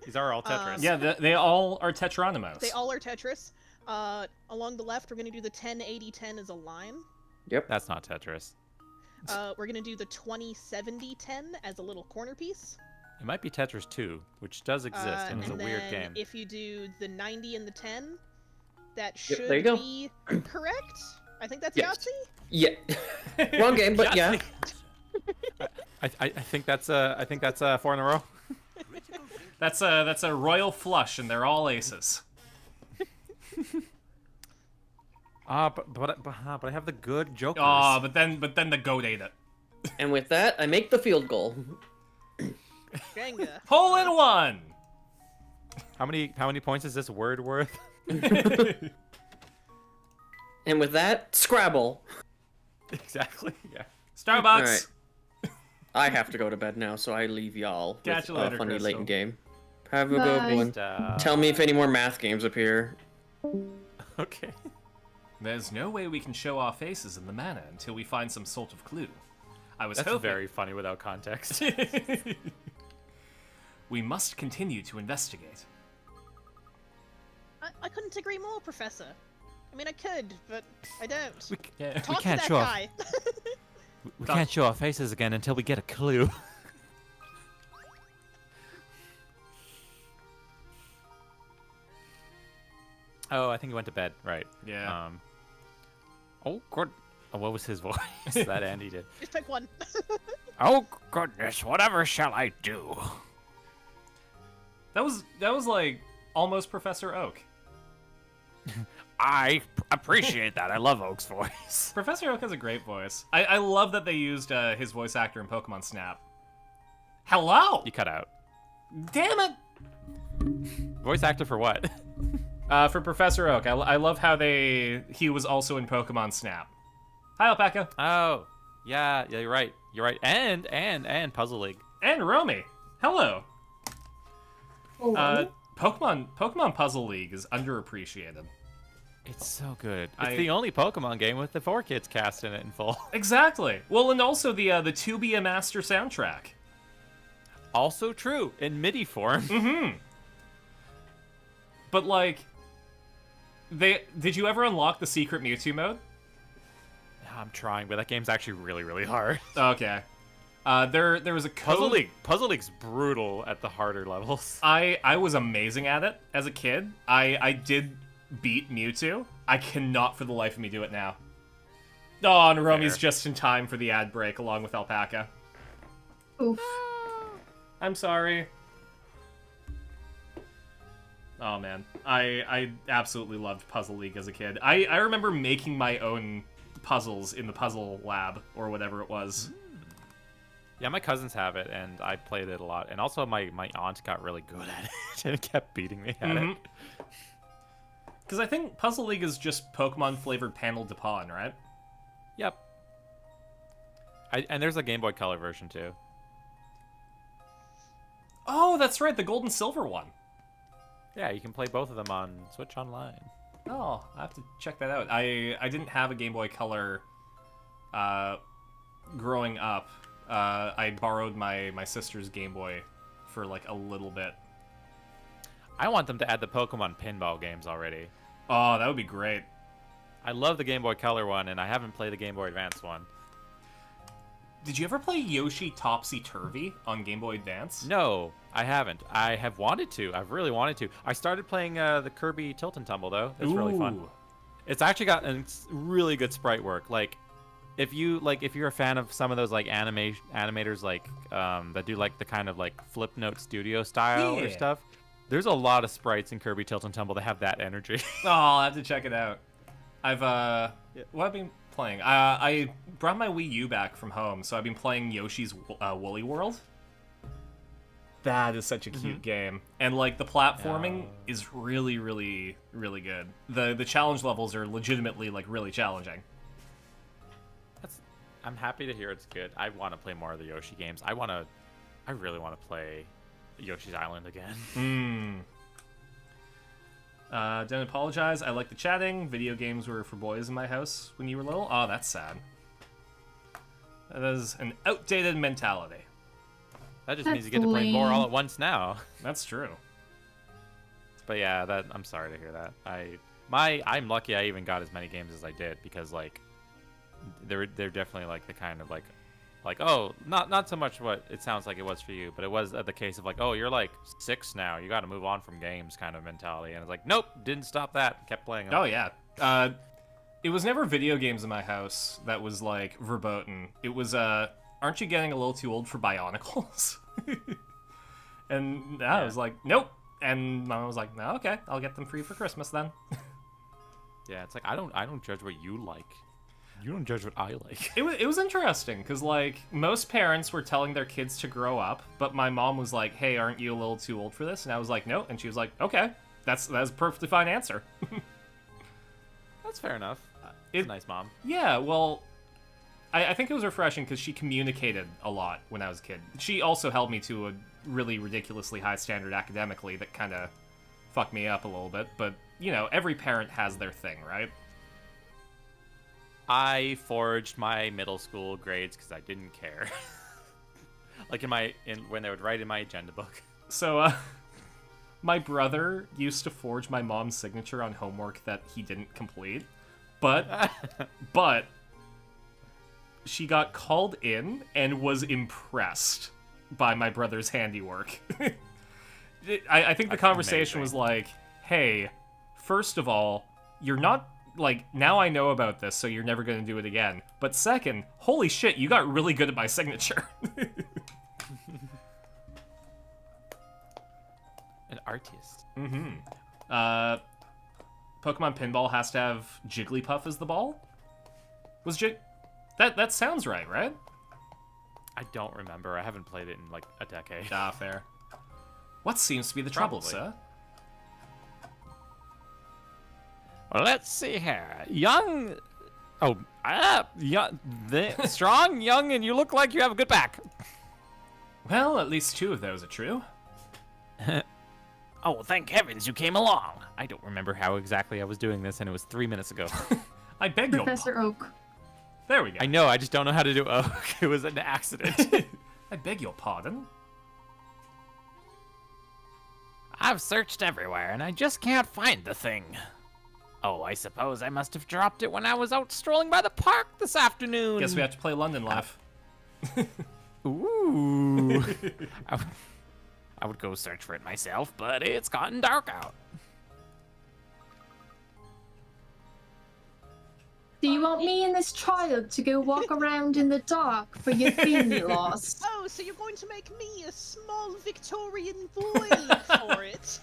These are all Tetris. Yeah, they all are Tetronymous. They all are Tetris. Along the left, we're gonna do the 10, 80, 10 as a line. Yep. That's not Tetris. We're gonna do the 20, 70, 10 as a little corner piece. It might be Tetris 2, which does exist and is a then weird game. if you do the 90 and the 10, that Yep, should there you go. be correct. I think that's Yes. Yahtzee. Yeah. Wrong game, but yeah. I think that's a 4 in a row. That's a royal flush, and they're all aces. But I have the good jokers. Oh, but then the goat ate it. And with that, I make the field goal. Jenga. Hole in one. How many points is this word worth? And with that, Scrabble. Exactly. Yeah. Starbucks. Alright. I have to go to bed now, so I leave y'all Catch with you later, a funny Crystal. Leighton game. Have a Bye. good one. Tell me if any more math games appear. Okay. There's no way we can show our faces in the manor until we find some sort of clue. I was That's hoping... very funny without context. We must continue to investigate. I couldn't agree more, Professor. I mean, I could, but I don't. Yeah. Talk can't to that show off. guy. We can't show our faces again until we get a clue. Oh, I think he went to bed. Right. Yeah. Oh, God. Oh, what was his voice that Andy did? Just pick one. Oh goodness, whatever shall I do? That was like almost Professor Oak. I appreciate that. I love Oak's voice. Professor Oak has a great voice. I love that they used his voice actor in Pokemon Snap. Hello! You cut out. Damn it! Voice actor for what? For Professor Oak, I love how he was also in Pokemon Snap. Hi, Alpaca. Oh, yeah, you're right. You're right. And Puzzle League. And Romy. Hello. Hello? Pokemon Puzzle League is underappreciated. It's so good. It's the only Pokemon game with the 4Kids cast in it in full. Exactly. Well, and also the To Be a Master soundtrack. Also true in MIDI form. Mm-hmm. But like, did you ever unlock the secret Mewtwo mode? I'm trying, but that game's actually really, really hard. Okay. There was a code. Puzzle League's brutal at the harder levels. I was amazing at it as a kid. I did beat Mewtwo. I cannot for the life of me do it now. Oh, and Romy's just in time for the ad break along with Alpaca. Oof. I'm sorry. Oh man, I absolutely loved Puzzle League as a kid. I remember making my own puzzles in the puzzle lab or whatever it was. Yeah, my cousins have it, and I played it a lot. And also, my aunt got really good at it and kept beating me at it. Because I think Puzzle League is just Pokemon-flavored Panel de Pawn, right? Yep. And there's a Game Boy Color version, too. Oh, that's right, the Gold and Silver one. Yeah, you can play both of them on Switch Online. Oh, I have to check that out. I didn't have a Game Boy Color growing up. I borrowed my sister's Game Boy for like a little bit. I want them to add the Pokemon pinball games already. Oh, that would be great. I love the Game Boy Color one, and I haven't played the Game Boy Advance one. Did you ever play Yoshi Topsy Turvy on Game Boy Advance? No, I haven't. I have wanted to. I've really wanted to. I started playing the Kirby Tilt and Tumble, though. It's really fun. It's actually got really good sprite work. Like, if you're a fan of some of those like animators like that do like the kind of like Flipnote Studio style or stuff, there's a lot of sprites in Kirby Tilt and Tumble that have that energy. Oh, I'll have to check it out. What have I been playing? I brought my Wii U back from home, so I've been playing Yoshi's Woolly World. That is such a cute game, and like the platforming is really, really, really good. The challenge levels are legitimately like really challenging. I'm happy to hear it's good. I want to play more of the Yoshi games. I really want to play Yoshi's Island again. Don't apologize. I like the chatting. Video games were for boys in my house when you were little. Oh, that's sad. That is an outdated mentality. That just means you get to play more all at once now. That's true. But yeah, I'm sorry to hear that. I'm lucky I even got as many games as I did because like they're definitely like the kind of like oh, not so much what it sounds like it was for you, but it was the case of like, oh, you're like 6 now, you got to move on from games kind of mentality. And it's like, nope, didn't stop that, kept playing them. Oh yeah. It was never video games in my house that was like verboten. It was aren't you getting a little too old for Bionicles? And I was like, nope. And Mom was like, no, okay, I'll get them for you for Christmas then. Yeah, it's like I don't judge what you like. You don't judge what I like. It was interesting because like most parents were telling their kids to grow up, but my mom was like, "Hey, aren't you a little too old for this?" And I was like, "No," and she was like, "Okay, that's a perfectly fine answer." That's fair enough. It's a nice mom. Yeah, well, I think it was refreshing because she communicated a lot when I was a kid. She also held me to a really ridiculously high standard academically that kind of fucked me up a little bit. But you know, every parent has their thing, right? I forged my middle school grades because I didn't care. Like when they would write in my agenda book. So, my brother used to forge my mom's signature on homework that he didn't complete, but she got called in and was impressed by my brother's handiwork. I think the conversation was like, "Hey, first of all, you're not like, now I know about this, so you're never gonna do it again. But second, holy shit, you got really good at my signature. An artist. Mm-hmm. Pokemon Pinball has to have Jigglypuff as the ball? Was That sounds right, right? I don't remember. I haven't played it in like a decade. Ah, fair. What seems to be the trouble, Probably. sir? Well, let's see here. Young. Oh, young, strong, young, and you look like you have a good back. Well, at least 2 of those are true. Oh, thank heavens you came along. I don't remember how exactly I was doing this, and it was 3 minutes ago. I beg your Professor Oak. There we go. I know, I just don't know how to do oak. It was an accident. I beg your pardon? I've searched everywhere, and I just can't find the thing. Oh, I suppose I must have dropped it when I was out strolling by the park this afternoon. Guess we have to play London Laugh. Ooh. I would go search for it myself, but it's gotten dark out. Do you want me and this child to go walk around in the dark for your thing you lost? Oh, so you're going to make me a small Victorian boy look for it?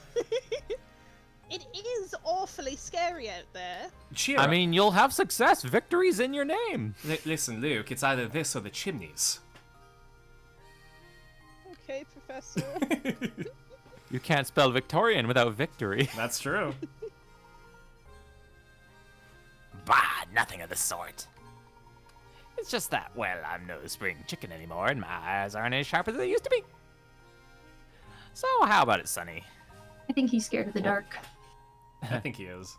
It is awfully scary out there. Cheer I up. mean, you'll have success. Victory's in your name. Listen, Luke, it's either this or the chimneys. Okay, Professor. You can't spell Victorian without victory. That's true. Bah, nothing of the sort. It's just that, well, I'm no spring chicken anymore, and my eyes aren't as sharp as they used to be. So, how about it, Sonny? I think he's scared of the dark. I think he is.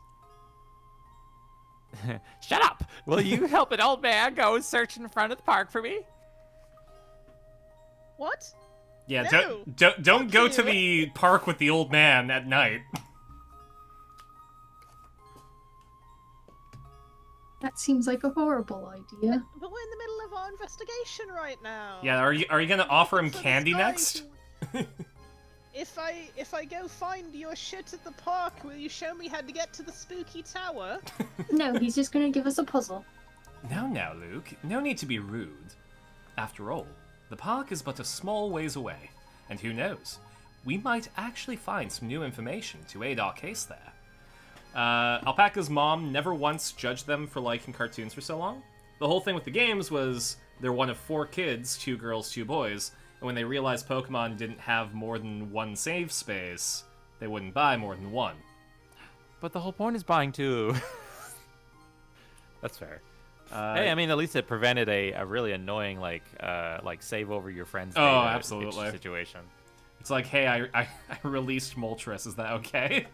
Shut up! Will you help an old man go search in front of the park for me? What? Yeah, No. don't go Fuck to you. the park with the old man at night. That seems like a horrible idea. But we're in the middle of our investigation right now. Yeah, are you gonna offer him So this candy guy next? who- If I go find your shit at the park, will you show me how to get to the spooky tower? No, he's just gonna give us a puzzle. Now, Luke, no need to be rude. After all, the park is but a small ways away, and who knows, we might actually find some new information to aid our case there. Alpaca's mom never once judged them for liking cartoons for so long. The whole thing with the games was they're one of 4 kids, 2 girls, 2 boys, and when they realized Pokemon didn't have more than 1 save space, they wouldn't buy more than 1. But the whole point is buying 2. That's fair. Hey, I mean, at least it prevented a really annoying like save over your friend's data absolutely. situation. It's like, hey, I released Moltres, is that okay?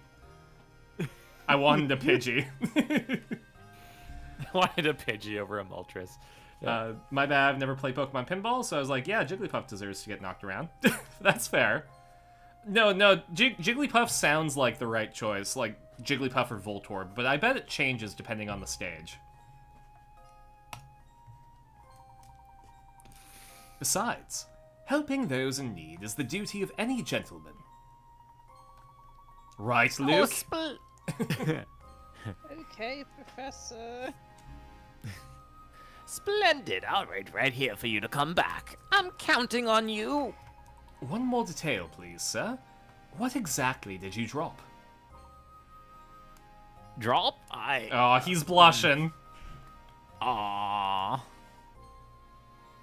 I wanted a Pidgey. I wanted a Pidgey over a Moltres. Yeah. My bad, I've never played Pokemon Pinball, so I was like, yeah, Jigglypuff deserves to get knocked around. That's fair. No, Jigglypuff sounds like the right choice, like Jigglypuff or Voltorb, but I bet it changes depending on the stage. Besides, helping those in need is the duty of any gentleman. Right, Luke? Okay, Professor. Splendid. I'll wait right here for you to come back. I'm counting on you. One more detail, please, sir. What exactly did you drop? Drop? Oh, he's blushing. Aww.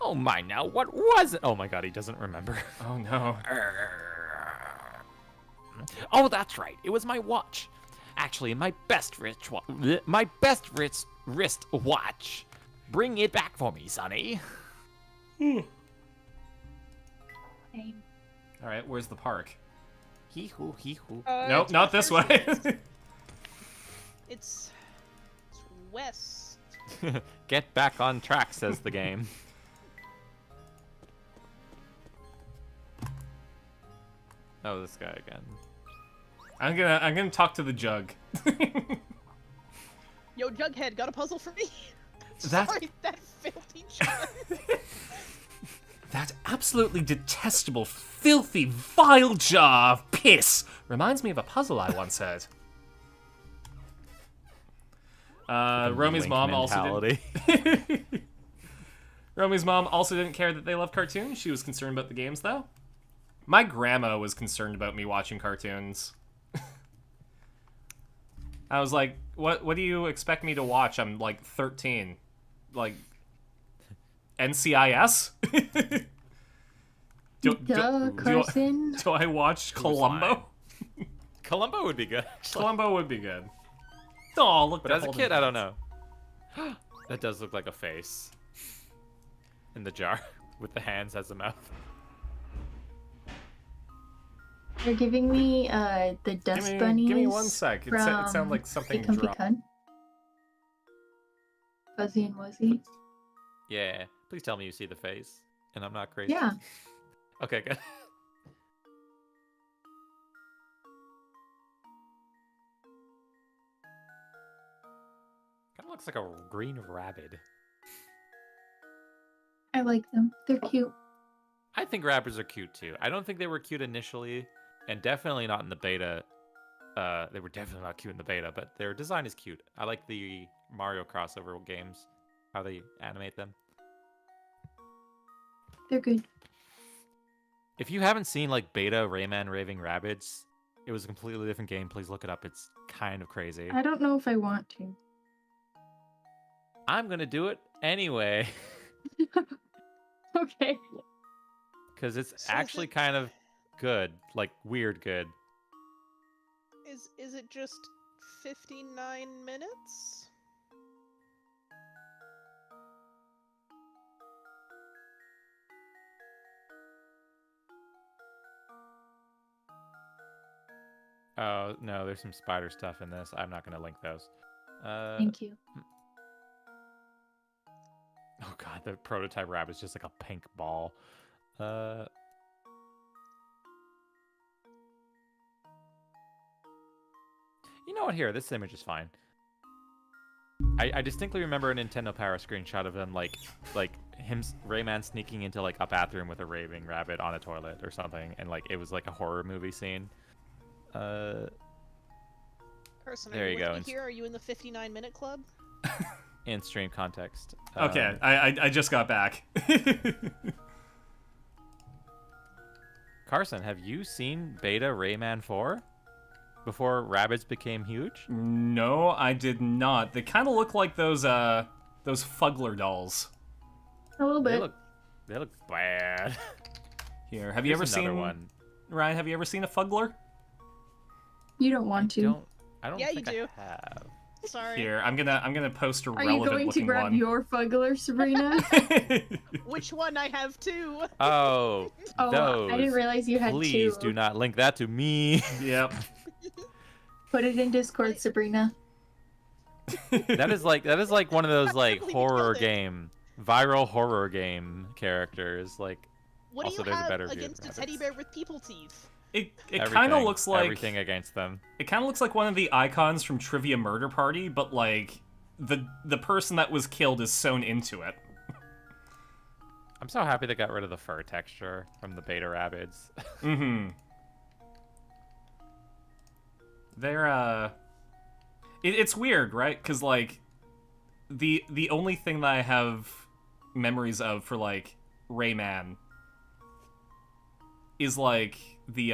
Oh my, now what was it? Oh my god, he doesn't remember. Oh no. Oh, that's right. It was my watch. Actually, my best wrist watch. Bring it back for me, Sonny. Okay. Alright, where's the park? Hee-hoo, hee-hoo. Nope, It's not this way. It's west. Get back on track, says the game. Oh, this guy again. I'm gonna talk to the jug. Yo, Jughead, got a puzzle for me? That- Sorry, that filthy jug. That absolutely detestable, filthy, vile jar of piss reminds me of a puzzle I once heard. Romy's Link mom mentality. also didn't... Romy's mom also didn't care that they love cartoons. She was concerned about the games, though. My grandma was concerned about me watching cartoons. I was like, what do you expect me to watch? I'm like 13. Like, NCIS? Carson. Do I watch Columbo? Columbo would be good. Columbo would be good. Oh, look. But as a kid, I don't know. That does look like a face. In the jar, with the hands as a mouth. They're giving me the dust bunnies. Give me 1 sec. It sounds like something Comfy dropped. Cunt. Fuzzy and Wuzzy. Yeah. Please tell me you see the face, and I'm not crazy. Yeah. Okay, good. Kind of looks like a green rabbit. I like them. They're cute. I think rabbits are cute too. I don't think they were cute initially, and definitely not in the beta. They were definitely not cute in the beta, but their design is cute. I like the Mario crossover games, how they animate them. They're good. If you haven't seen like beta Rayman Raving Rabbids, it was a completely different game. Please look it up. It's kind of crazy. I don't know if I want to. I'm gonna do it anyway. Okay. Because it's So actually kind of good, like weird good. Is it just 59 minutes? Oh no, there's some spider stuff in this. I'm not gonna link those. Thank you. Oh god, the prototype rabbit's just like a pink ball. You know what? Here, this image is fine. I distinctly remember a Nintendo Power screenshot of him like him Rayman sneaking into like a bathroom with a raving rabbit on a toilet or something, and like it was like a horror movie scene. Carson, there are you you go. with me here? Are you in the 59-minute club? In stream context. Okay, I just got back. Carson, have you seen Beta Rayman 4? Before rabbits became huge? No, I did not. They kind of look like those Fuggler dolls. A little bit. They look bad. Here, have you ever seen one? Ryan, have you ever seen a Fuggler? You don't want to. I don't Yeah, think you do. I have. Sorry. Here, I'm gonna post a Are relevant you going to looking grab one. your Fuggler, Sabrina? Which one? I have two. Oh, Oh, those. I didn't realize you had Please two. do not link that to me. Yep. Put it in Discord, Sabrina. that is like one of those like believe you horror killed it. game, viral horror game characters. Like, What also do you there's a have better view of against a rabbits. teddy bear with people teeth? It kind Everything- of looks like everything against them. It kind of looks like one of the icons from Trivia Murder Party, but like the person that was killed is sewn into it. I'm so happy they got rid of the fur texture from the beta rabbits. Mm-hmm. They're it's weird, right? Because like the only thing that I have memories of for like Rayman is like the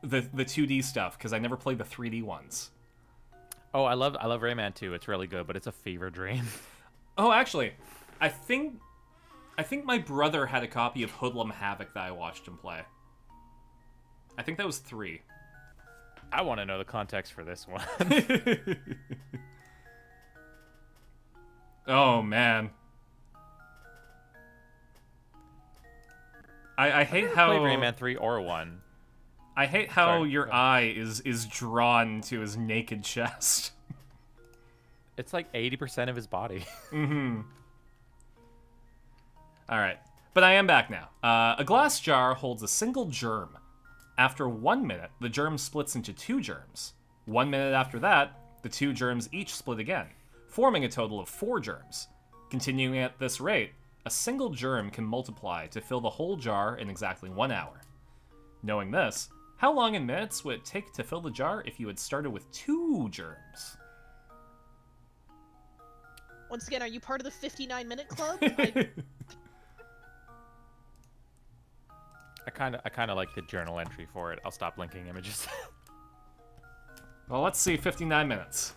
2D stuff, because I never played the 3D ones. Oh, I love Rayman 2. It's really good, but it's a fever dream. Oh, actually, I think my brother had a copy of Hoodlum Havoc that I watched him play. I think that was 3. I want to know the context for this one. Oh man, I hate how played Rayman 3 or 1. I hate how Sorry, your go eye is drawn to his naked chest. It's like 80% of his body. Mm-hmm. All right, but I am back now. A glass jar holds a single germ. After 1 minute, the germ splits into 2 germs. 1 minute after that, the 2 germs each split again, forming a total of 4 germs. Continuing at this rate, a single germ can multiply to fill the whole jar in exactly 1 hour. Knowing this, how long in minutes would it take to fill the jar if you had started with 2 germs? Once again, are you part of the 59-minute club? I kind of like the journal entry for it. I'll stop linking images. Well, let's see, 59 minutes.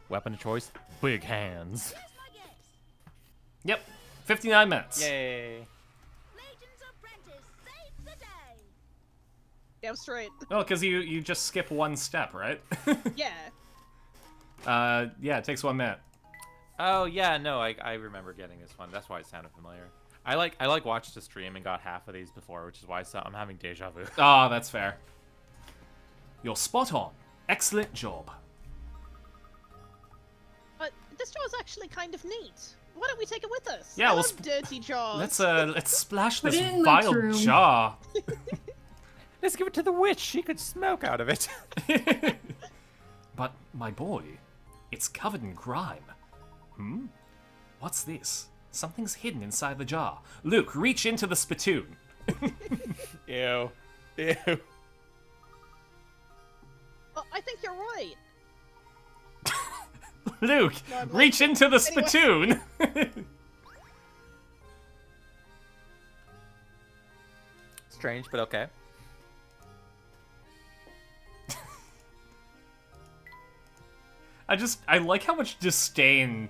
Weapon of choice, big hands. Yep, 59 minutes. Yay. Legion's apprentice saved the day. Damn straight. Oh, because you just skip one step, right? Yeah. Yeah, it takes 1 minute. Oh yeah, no, I remember getting this one. That's why it sounded familiar. I watched the stream and got half of these before, which is why I'm having deja vu. Oh, that's fair. You're spot on. Excellent job. But this jaw's actually kind of neat. Why don't we take it with us? Yeah, I we'll love dirty jaws. Let's splash Put this it in vile Luke's room. jar. Let's give it to the witch. She could smoke out of it. But my boy, it's covered in grime. Hmm? What's this? Something's hidden inside the jar. Luke, reach into the spittoon. Ew. Ew. I think you're right. Luke, No, I'm reach like- into the Anyway. spittoon. Strange, but okay. I like how much disdain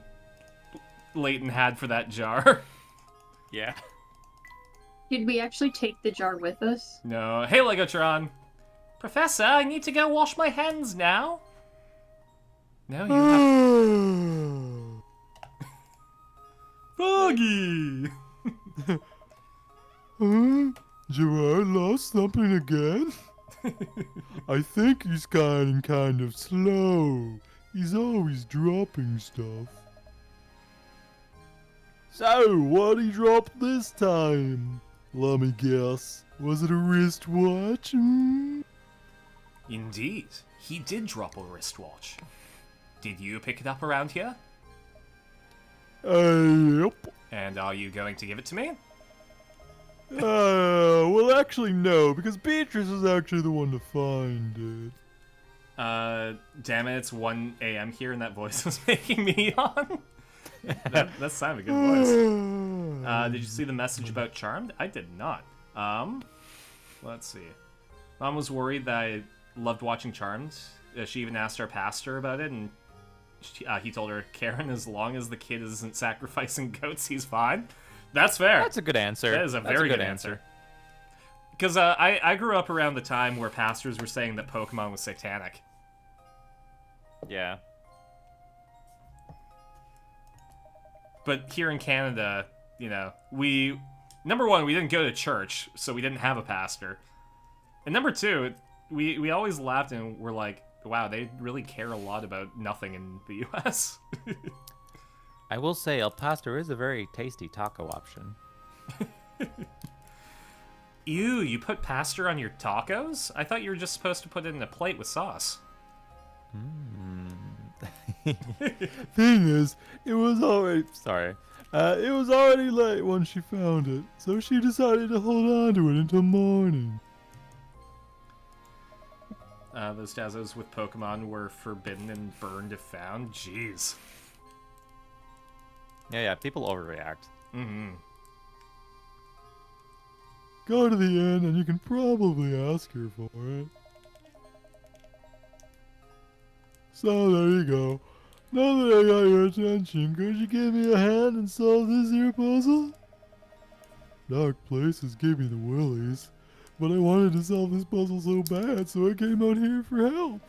Leighton had for that jar. Yeah. Did we actually take the jar with us? No. Hey, Legotron. Professor, I need to go wash my hands now. No, you have... Foggy! Gerard lost something again? I think he's kind of slow. He's always dropping stuff. So, what'd he drop this time? Let me guess. Was it a wristwatch? Indeed, he did drop a wristwatch. Did you pick it up around here? Yep. And are you going to give it to me? Well, actually, no, because Beatrice was actually the one to find it. Damn it, it's 1 a.m. here and that voice was making me yawn. That's kind of a good voice. Did you see the message about Charmed? I did not. Let's see. Mom was worried that I loved watching Charmed. She even asked our pastor about it, and he told her, Karen, as long as the kid isn't sacrificing goats, he's fine. That's fair. That's a good answer. That is a very good answer. Because I grew up around the time where pastors were saying that Pokemon was satanic. Yeah. But here in Canada, you know, number one, we didn't go to church, so we didn't have a pastor. And number two, we always laughed and were like, wow, they really care a lot about nothing in the U.S. I will say El Pastor is a very tasty taco option. Ew, you put pastor on your tacos? I thought you were just supposed to put it in a plate with sauce. Thing is, it was already late when she found it, so she decided to hold on to it until morning. Those Tazos with Pokemon were forbidden and burned if found. Jeez. Yeah, people overreact. Mm-hmm. Go to the inn and you can probably ask her for it. So there you go. Now that I got your attention, could you give me a hand and solve this here puzzle? Dark Places gave me the willies, but I wanted to solve this puzzle so bad, so I came out here for help.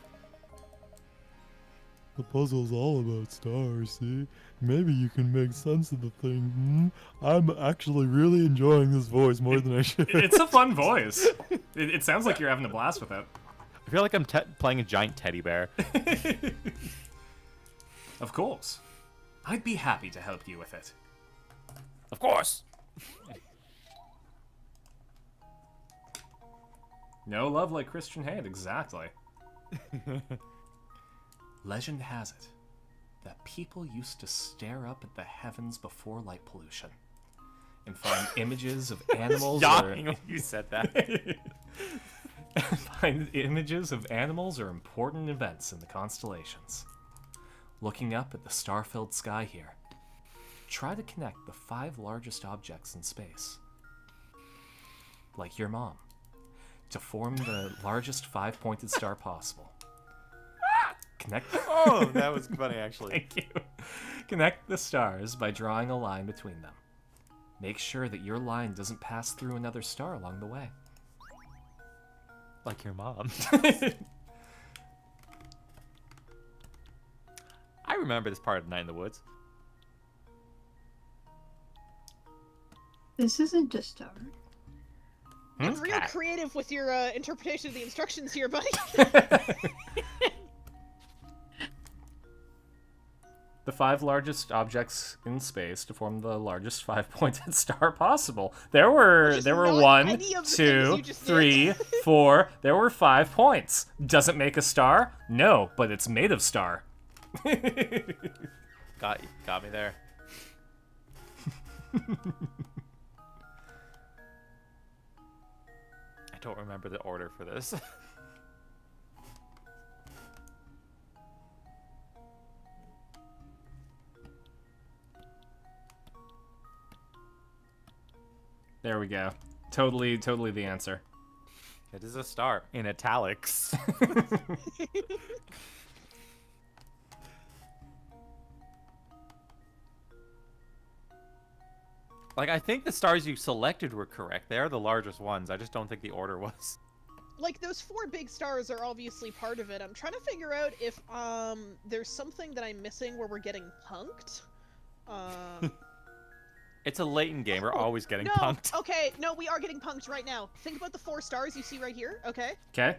The puzzle's all about stars, see? Maybe you can make sense of the thing. I'm actually really enjoying this voice more than I should. It's a fun voice. It sounds like you're having a blast with it. I feel like I'm playing a giant teddy bear. Of course. I'd be happy to help you with it. Of course. No love like Christian hate, exactly. Legend has it that people used to stare up at the heavens before light pollution and find images of animals Yawning when you said that. find images of animals or important events in the constellations. Looking up at the star-filled sky here, Try to connect the 5 largest objects in space, like your mom, to form the largest 5-pointed star possible. Connect. Oh, that was funny, actually. Thank you. Connect the stars by drawing a line between them. Make sure that your line doesn't pass through another star along the way. Like your mom. I remember this part of Night in the Woods. This isn't a star. You're real creative with your interpretation of the instructions here, buddy. The 5 largest objects in space to form the largest 5-pointed star possible. There were not 1, any of the things 2, you just 3, did. 4. There were 5 points. Does it make a star? No, but it's made of star. Got me there. I don't remember the order for this. There we go. Totally the answer. It is a star in italics. Like, I think the stars you selected were correct. They are the largest ones. I just don't think the order was. Like, those 4 big stars are obviously part of it. I'm trying to figure out if there's something that I'm missing where we're getting punked. It's a latent game. We're always getting no, punked. Okay, no, we are getting punked right now. Think about the 4 stars you see right here, okay? Okay.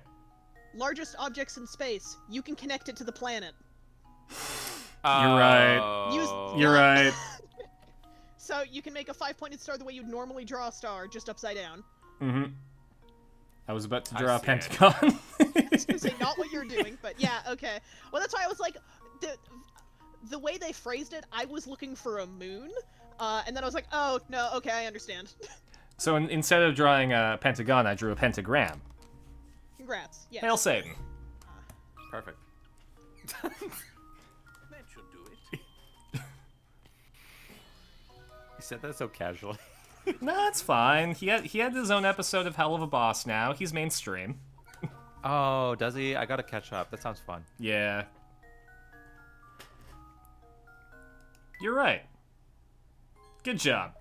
Largest objects in space. You can connect it to the planet. You're right. You're right. So you can make a 5-pointed star the way you'd normally draw a star, just upside down. Mm-hmm. I was about to draw a pentagon. I was gonna say, not what you're doing, but yeah, okay. Well, that's why I was like, the way they phrased it, I was looking for a moon, and then I was like, oh, no, okay, I understand. So instead of drawing a pentagon, I drew a pentagram. Congrats, yes. Hail Satan. Perfect. That should do it. You said that so casually. No, it's fine. He had his own episode of Hell of a Boss now. He's mainstream. Oh, does he? I gotta catch up. That sounds fun. Yeah. You're right. Good job.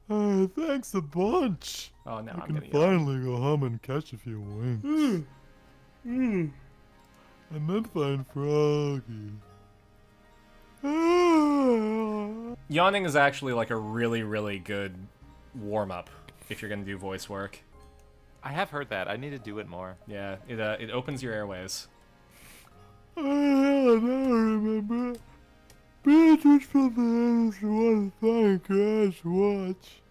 Thanks a bunch. Oh, no, I I'm can gonna finally go home and catch a few winks. And then find Froggy. Yawning is actually like a really, really good warm-up if you're gonna do voice work. I have heard that. I need to do it more. Yeah, it opens your airways. I remember. Beatrice from the Hills want to thank us watch.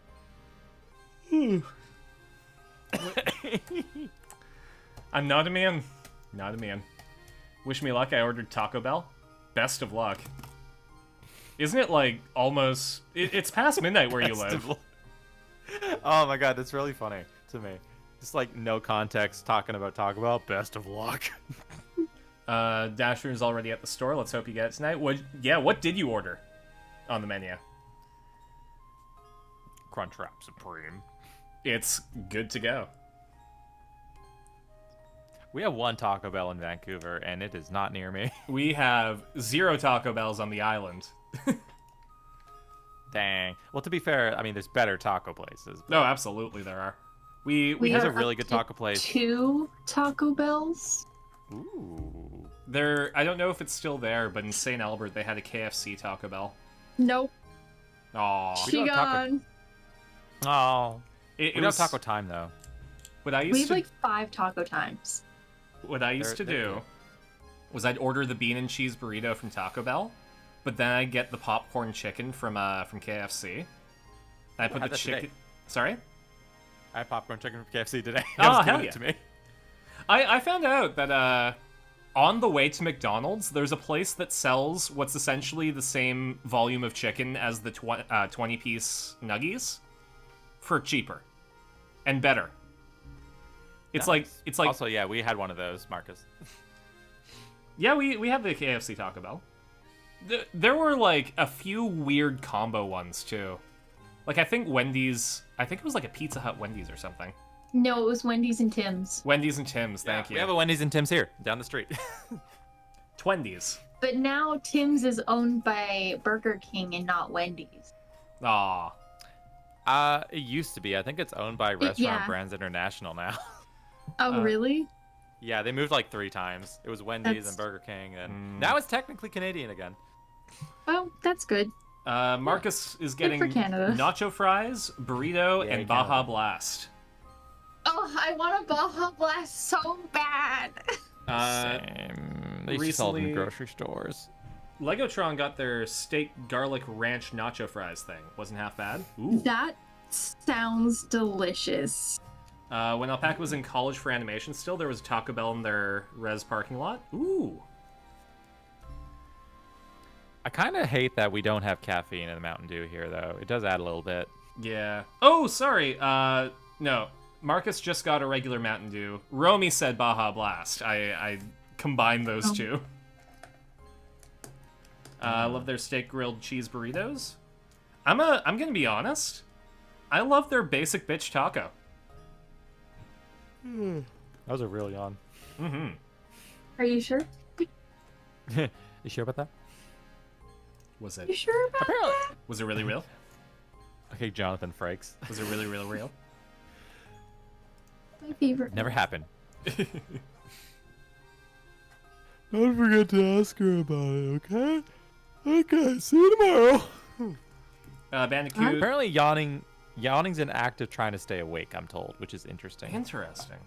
I'm not a man. Not a man. Wish me luck, I ordered Taco Bell. Best of luck. Isn't it like almost... It's past midnight where you live. Oh my god, that's really funny to me. Just like no context talking about Taco Bell. Best of luck. Dasher's already at the store. Let's hope you get it tonight. What did you order on the menu? Crunchwrap Supreme. It's good to go. We have one Taco Bell in Vancouver, and it is not near me. We have 0 Taco Bells on the island. Dang. Well, to be fair, I mean, there's better taco places. No, absolutely there are. We There's a are really up good to taco place. 2 Taco Bells. Ooh. I don't know if it's still there, but in St. Albert they had a KFC Taco Bell. Nope. Aww. She gone. Oh. We don't have taco time, though. What I We used have to like 5 taco times. What I used to do was I'd order the bean and cheese burrito from Taco Bell, but then I'd get the popcorn chicken from KFC. I put the chicken. Today. Sorry? I had popcorn chicken from KFC today. Oh, It hell was yeah. given to me. I found out that on the way to McDonald's, there's a place that sells what's essentially the same volume of chicken as the 20-piece nuggies for cheaper and better. It's like Also, yeah, we had one of those, Marcus. Yeah, we have the KFC Taco Bell. There were like a few weird combo ones too. Like I think it was like a Pizza Hut Wendy's or something. No, it was Wendy's and Tim's. Wendy's and Tim's, thank you. We have a Wendy's and Tim's here, down the street. Twendies. But now Tim's is owned by Burger King and not Wendy's. Aw. It used to be. I think it's owned by Restaurant yeah. Brands International now. Oh, really? Yeah, they moved like 3 times. It was Wendy's and Burger King, and now it's technically Canadian again. Well, that's good. Marcus is getting for Canada. nacho fries, burrito, Yeah, and Baja Canada. Blast. Oh, I want a Baja Blast so bad. Same. They used to sell them in recently- grocery stores. Legotron got their steak garlic ranch nacho fries thing. Wasn't half bad. Ooh. That sounds delicious. When Alpaca was in college for animation still, there was a Taco Bell in their res parking lot. Ooh. I kind of hate that we don't have caffeine in the Mountain Dew here, though. It does add a little bit. Yeah. Oh, sorry. No. Marcus just got a regular Mountain Dew. Romy said Baja Blast. I combined those two. I love their steak grilled cheese burritos. I'm gonna be honest. I love their basic bitch taco. That was a real yawn. Mm-hmm. Are you sure? You sure about that? Was You it? sure about that? Was it really real? Okay, Jonathan Frakes. Was it really, really real? My favorite. Never happened. Don't forget to ask her about it, okay? Okay, see you tomorrow. Bandicoot. Apparently, yawning's an act of trying to stay awake. I'm told, which is interesting. Interesting.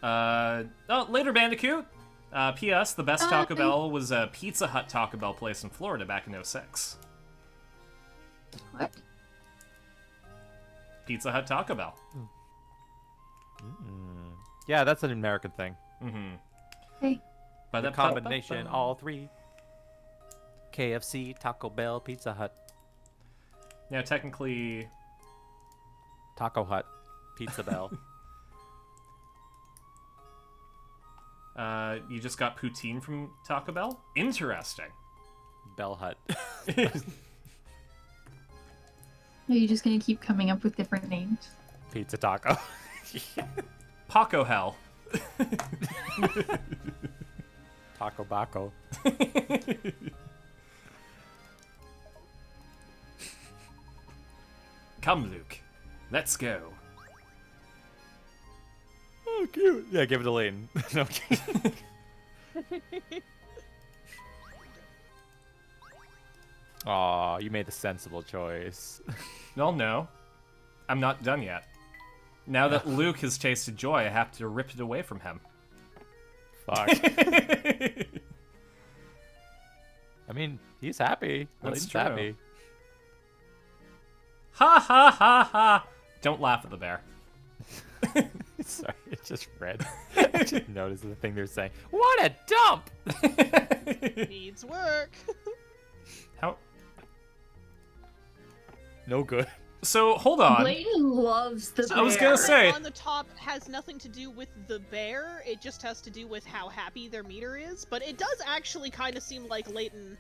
Later, Bandicoot. P.S. The best Taco Bell was a Pizza Hut Taco Bell place in Florida back in 06. What? Pizza Hut Taco Bell. Yeah, that's an American thing. Mm-hmm. Hey. The combination, all 3. KFC, Taco Bell, Pizza Hut. Now, technically... Taco Hut, Pizza Bell. You just got poutine from Taco Bell? Interesting. Bell Hut. Are you just gonna keep coming up with different names? Pizza Taco. Paco Hell. Taco Baco. Come, Luke. Let's go. Oh, cute. Yeah, give it to Layton. No, I'm kidding. Aw, you made the sensible choice. No. I'm not done yet. Now that Luke has tasted joy, I have to rip it away from him. Fuck. I mean, he's happy. That's Layton's true. happy. Ha ha ha ha! Don't laugh at the bear. Sorry, it just read. I just noticed the thing they're saying. What a dump! Needs work. How? No good. So, hold on. Layton loves the bear. I was gonna say- On the top has nothing to do with the bear. It just has to do with how happy their meter is. But it does actually kind of seem like Layton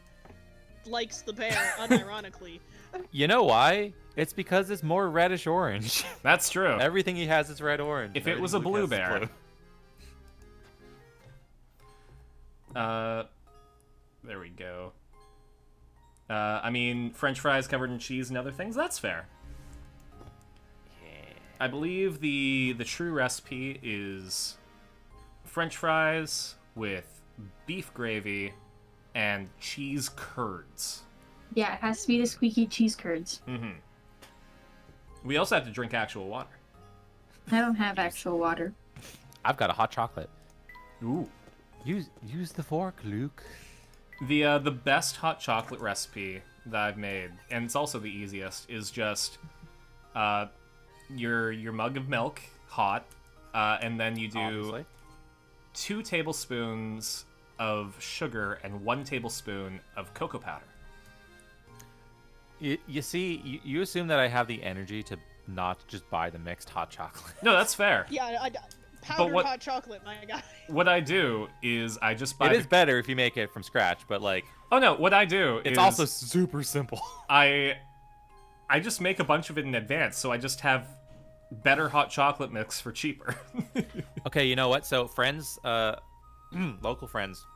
likes the bear, unironically. You know why? It's because it's more reddish orange. That's true. Everything he has is red orange. If it was a Everything blue Luke has bear. is blue. There we go. I mean, French fries covered in cheese and other things, that's fair. I believe the true recipe is French fries with beef gravy and cheese curds. Yeah, it has to be the squeaky cheese curds. Mm-hmm. We also have to drink actual water. I don't have actual water. I've got a hot chocolate. Ooh. Use the fork, Luke. The best hot chocolate recipe that I've made, and it's also the easiest, is just your mug of milk hot, and then you do Obviously. 2 tablespoons of sugar and 1 tablespoon of cocoa powder. You see, you assume that I have the energy to not just buy the mixed hot chocolate. No, that's fair. Yeah, Powdered what- hot chocolate, my guy. What I do is I just buy. It is better if you make it from scratch, but like Oh no, what I do it's is also super simple. I just make a bunch of it in advance, so I just have better hot chocolate mix for cheaper. Okay, you know what? So friends, local friends,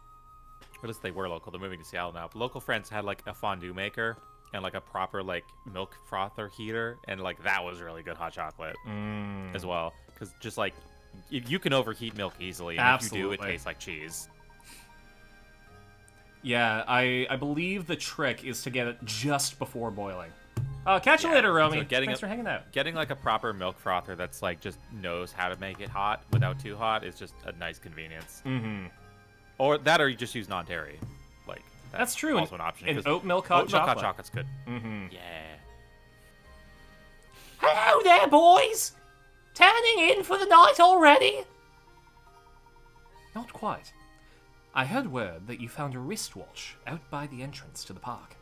or at least they were local. They're moving to Seattle now. But local friends had like a fondue maker and like a proper like milk frother heater, and like that was really good hot chocolate as well. Because just like you can overheat milk easily, and if you do, it Absolutely. tastes like cheese. Yeah, I believe the trick is to get it just before boiling. Catch you later, Romy. So getting Thanks for hanging out. Getting like a proper milk frother that's like just knows how to make it hot without too hot is just a nice convenience. Mm-hmm. Or that, or you just use non-dairy. Like That's true. Also an option. And 'cause oat milk hot oat milk hot chocolate. chocolate's good. Mm-hmm. Yeah. Hello there, boys! Turning in for the night already? Not quite. I heard word that you found a wristwatch out by the entrance to the park.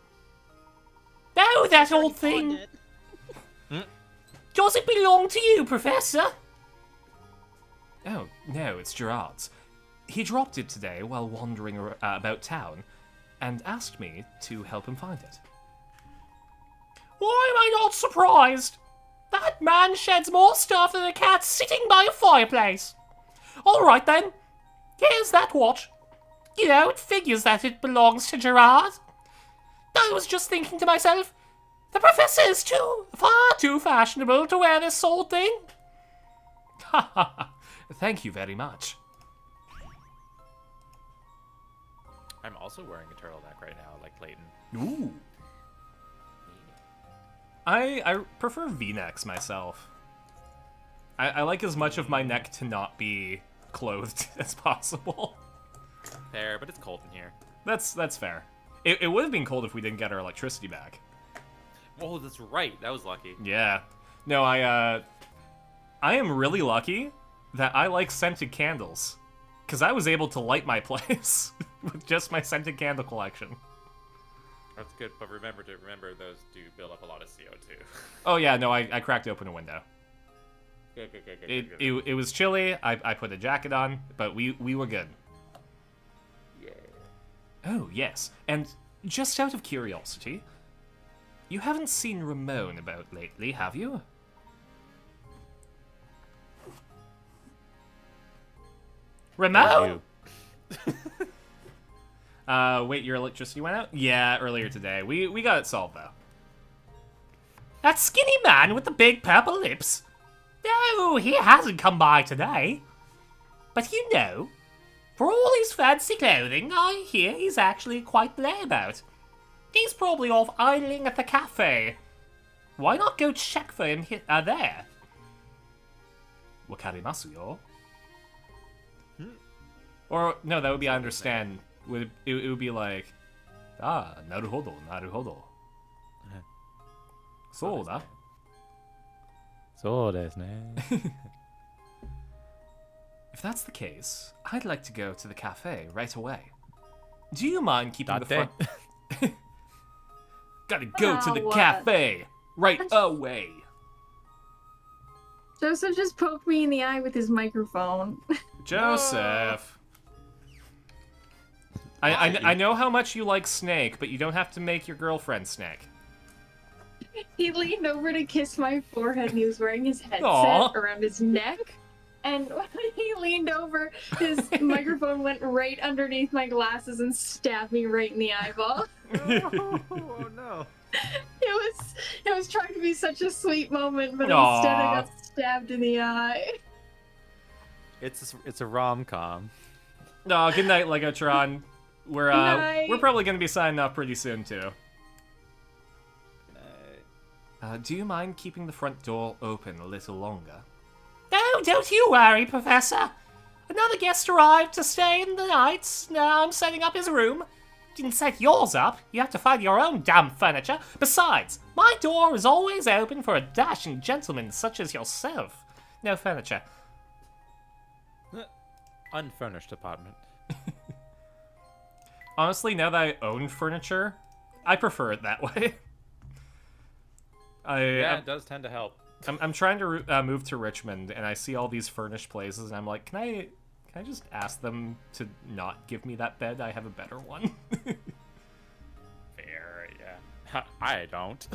Oh, that old Pawned thing! it. Does it belong to you, Professor? Oh, no, it's Gerard's. He dropped it today while wandering about town and asked me to help him find it. Why am I not surprised? That man sheds more stuff than a cat sitting by a fireplace. Alright then, here's that watch. You know, it figures that it belongs to Gerard. I was just thinking to myself, the Professor is far too fashionable to wear this old thing. Ha ha ha. Thank you very much. I'm also wearing a turtleneck right now, like Clayton. Ooh. I prefer V-necks myself. I like as much of my neck to not be clothed as possible. Fair, but it's cold in here. That's fair. It would have been cold if we didn't get our electricity back. Oh, that's right. That was lucky. Yeah. No, I am really lucky that I like scented candles. Because I was able to light my place with just my scented candle collection. That's good, but remember those do build up a lot of CO2. Oh yeah, no, I cracked open a window. Good. It was chilly, I put a jacket on, but we were good. Yeah. Oh, yes, and just out of curiosity, you haven't seen Ramon about lately, have you? Ramon? Wait, your electricity went out? Yeah, earlier today. We got it solved, though. That skinny man with the big purple lips? No, he hasn't come by today. But you know, for all his fancy clothing, I hear he's actually quite the layabout. He's probably off idling at the cafe. Why not go check for him there? Wakarimasu yo? Or, no, that would be I understand. It would be like, naruhodo, naruhodo. So da. So desu ne. If that's the case, I'd like to go to the cafe right away. Do you mind keeping the front... Gotta go to the Oh, cafe right away. Joseph just poked me in the eye with his microphone. Joseph. I know how much you like Snake, but you don't have to make your girlfriend Snake. He leaned over to kiss my forehead and he was wearing his headset Aw. around his neck. And when he leaned over, his microphone went right underneath my glasses and stabbed me right in the eyeball. Oh no. It was trying to be such a sweet moment, but Aw. instead I got stabbed in the eye. It's a rom-com. No, good night, Legotron. We're Night. we're probably gonna be signing off pretty soon too. Do you mind keeping the front door open a little longer? No, don't you worry, Professor. Another guest arrived to stay in the night. Now I'm setting up his room. Didn't set yours up. You have to find your own damn furniture. Besides, my door is always open for a dashing gentleman such as yourself. No furniture. Unfurnished apartment. Honestly, now that I own furniture, I prefer it that way. Yeah, it does tend to help. I'm trying to move to Richmond, and I see all these furnished places, and I'm like, can I just ask them to not give me that bed? I have a better one. Fair, yeah. I don't.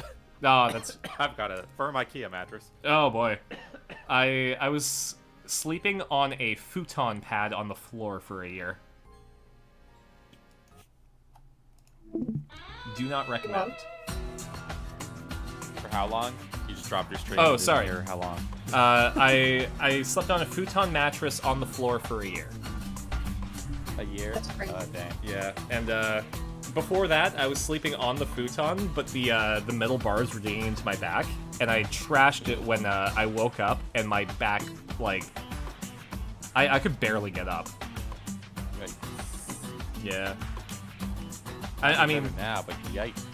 Oh, that's... I've got a firm IKEA mattress. Oh, boy. I was sleeping on a futon pad on the floor for a year. Do not recommend. For how long? You just dropped your stream. Oh, sorry. Or how long? I slept on a futon mattress on the floor for a year. A year? That's crazy. Dang. Yeah, and before that, I was sleeping on the futon, but the metal bars were digging into my back, and I trashed it when I woke up, and my back, like, I could barely get up. Right. Yeah. I mean, Better now, but yikes.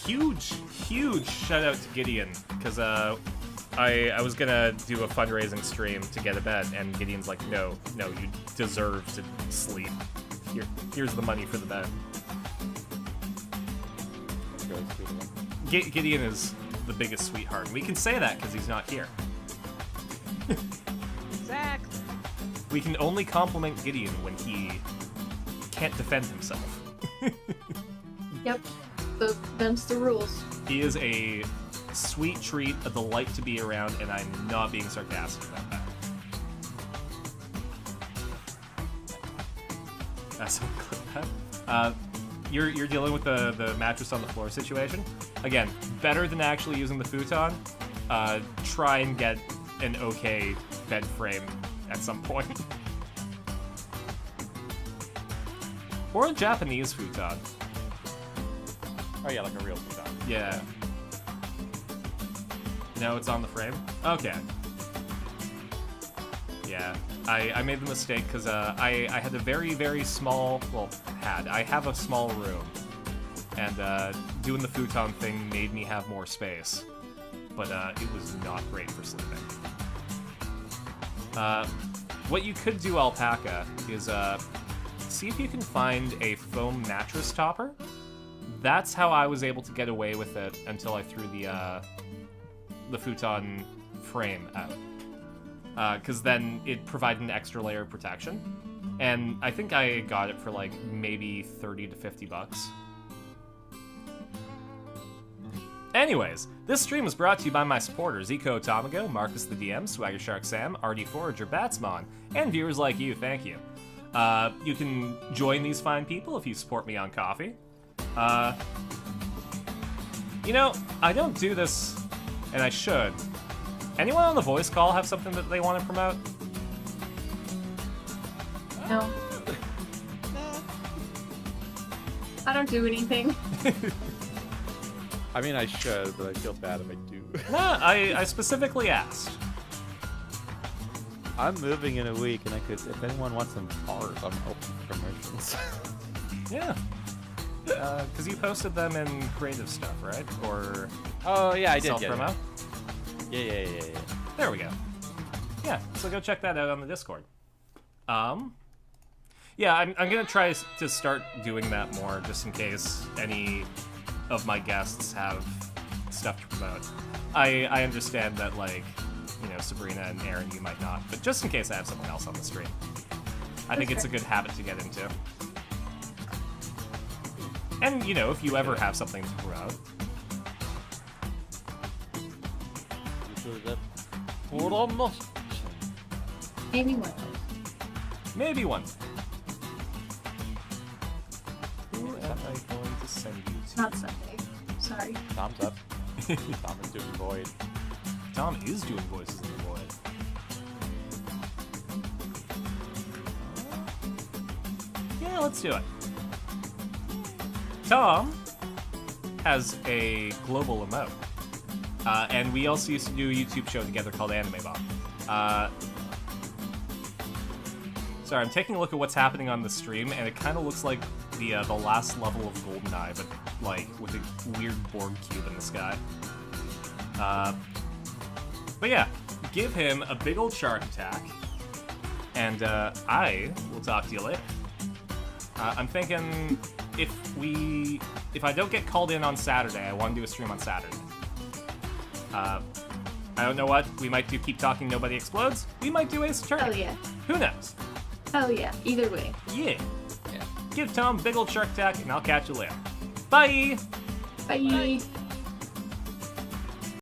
huge shout out to Gideon, because I was gonna do a fundraising stream to get a bed, and Gideon's like, no, you deserve to sleep. Here's the money for the bed. Gideon is the biggest sweetheart. We can say that because he's not here. Exactly. We can only compliment Gideon when he can't defend himself. Yep. Them's the rules. He is a sweet treat, a delight to be around, and I'm not being sarcastic about that. That's so good. You're dealing with the mattress on the floor situation. Again, better than actually using the futon. Try and get an okay bed frame at some point. Or a Japanese futon. Oh yeah, like a real futon. Yeah. No, it's on the frame? Okay. Yeah. I made the mistake because I had a very small, well, I have a small room, and doing the futon thing made me have more space, but it was not great for sleeping. What you could do, Alpaca, is see if you can find a foam mattress topper. That's how I was able to get away with it until I threw the futon frame out. Because then it provided an extra layer of protection. And I think I got it for like maybe 30 to 50 bucks. Anyways, this stream is brought to you by my supporters, Eco Tomago, Marcus the DM, Swagger Shark Sam, RD Forager, Batsmon, and viewers like you, thank you. You can join these fine people if you support me on Coffee. You know, I don't do this, and I should. Anyone on the voice call have something that they want to promote? No. I don't do anything. I mean, I should, but I feel bad if I do. Nah, I specifically asked. I'm moving in a week, and if anyone wants some art, I'm open for promotions. Yeah. Because you posted them in creative stuff, right? Or oh yeah, I did. Self-promo? Yeah. There we go. Yeah, so go check that out on the Discord. Yeah, I'm gonna try to start doing that more, just in case any of my guests have stuff to promote. I understand that, like, you know, Sabrina and Aaron, you might not, but just in case I have someone else on the stream. I think it's a good habit to get into. And, you know, if you ever have something to promote. Maybe one. Maybe one. Who am I going to send you to? Not Sunday. Sorry. Tom's up. Tom is doing Void. Tom is doing voices in the Void. Yeah, let's do it. Tom has a global emote. And we also used to do a YouTube show together called Anime Bomb. Sorry, I'm taking a look at what's happening on the stream, and it kind of looks like the last level of GoldenEye, but like with a weird Borg cube in the sky. But yeah, give him a big old shark attack, and I will talk to you later. I'm thinking if I don't get called in on Saturday, I want to do a stream on Saturday. I don't know what. We might do Keep Talking, Nobody Explodes. We might do Ace Attorney. Hell yeah. Who knows? Hell yeah. Either way. Yeah. Give Tom big old shark attack, and I'll catch you later. Bye! Bye.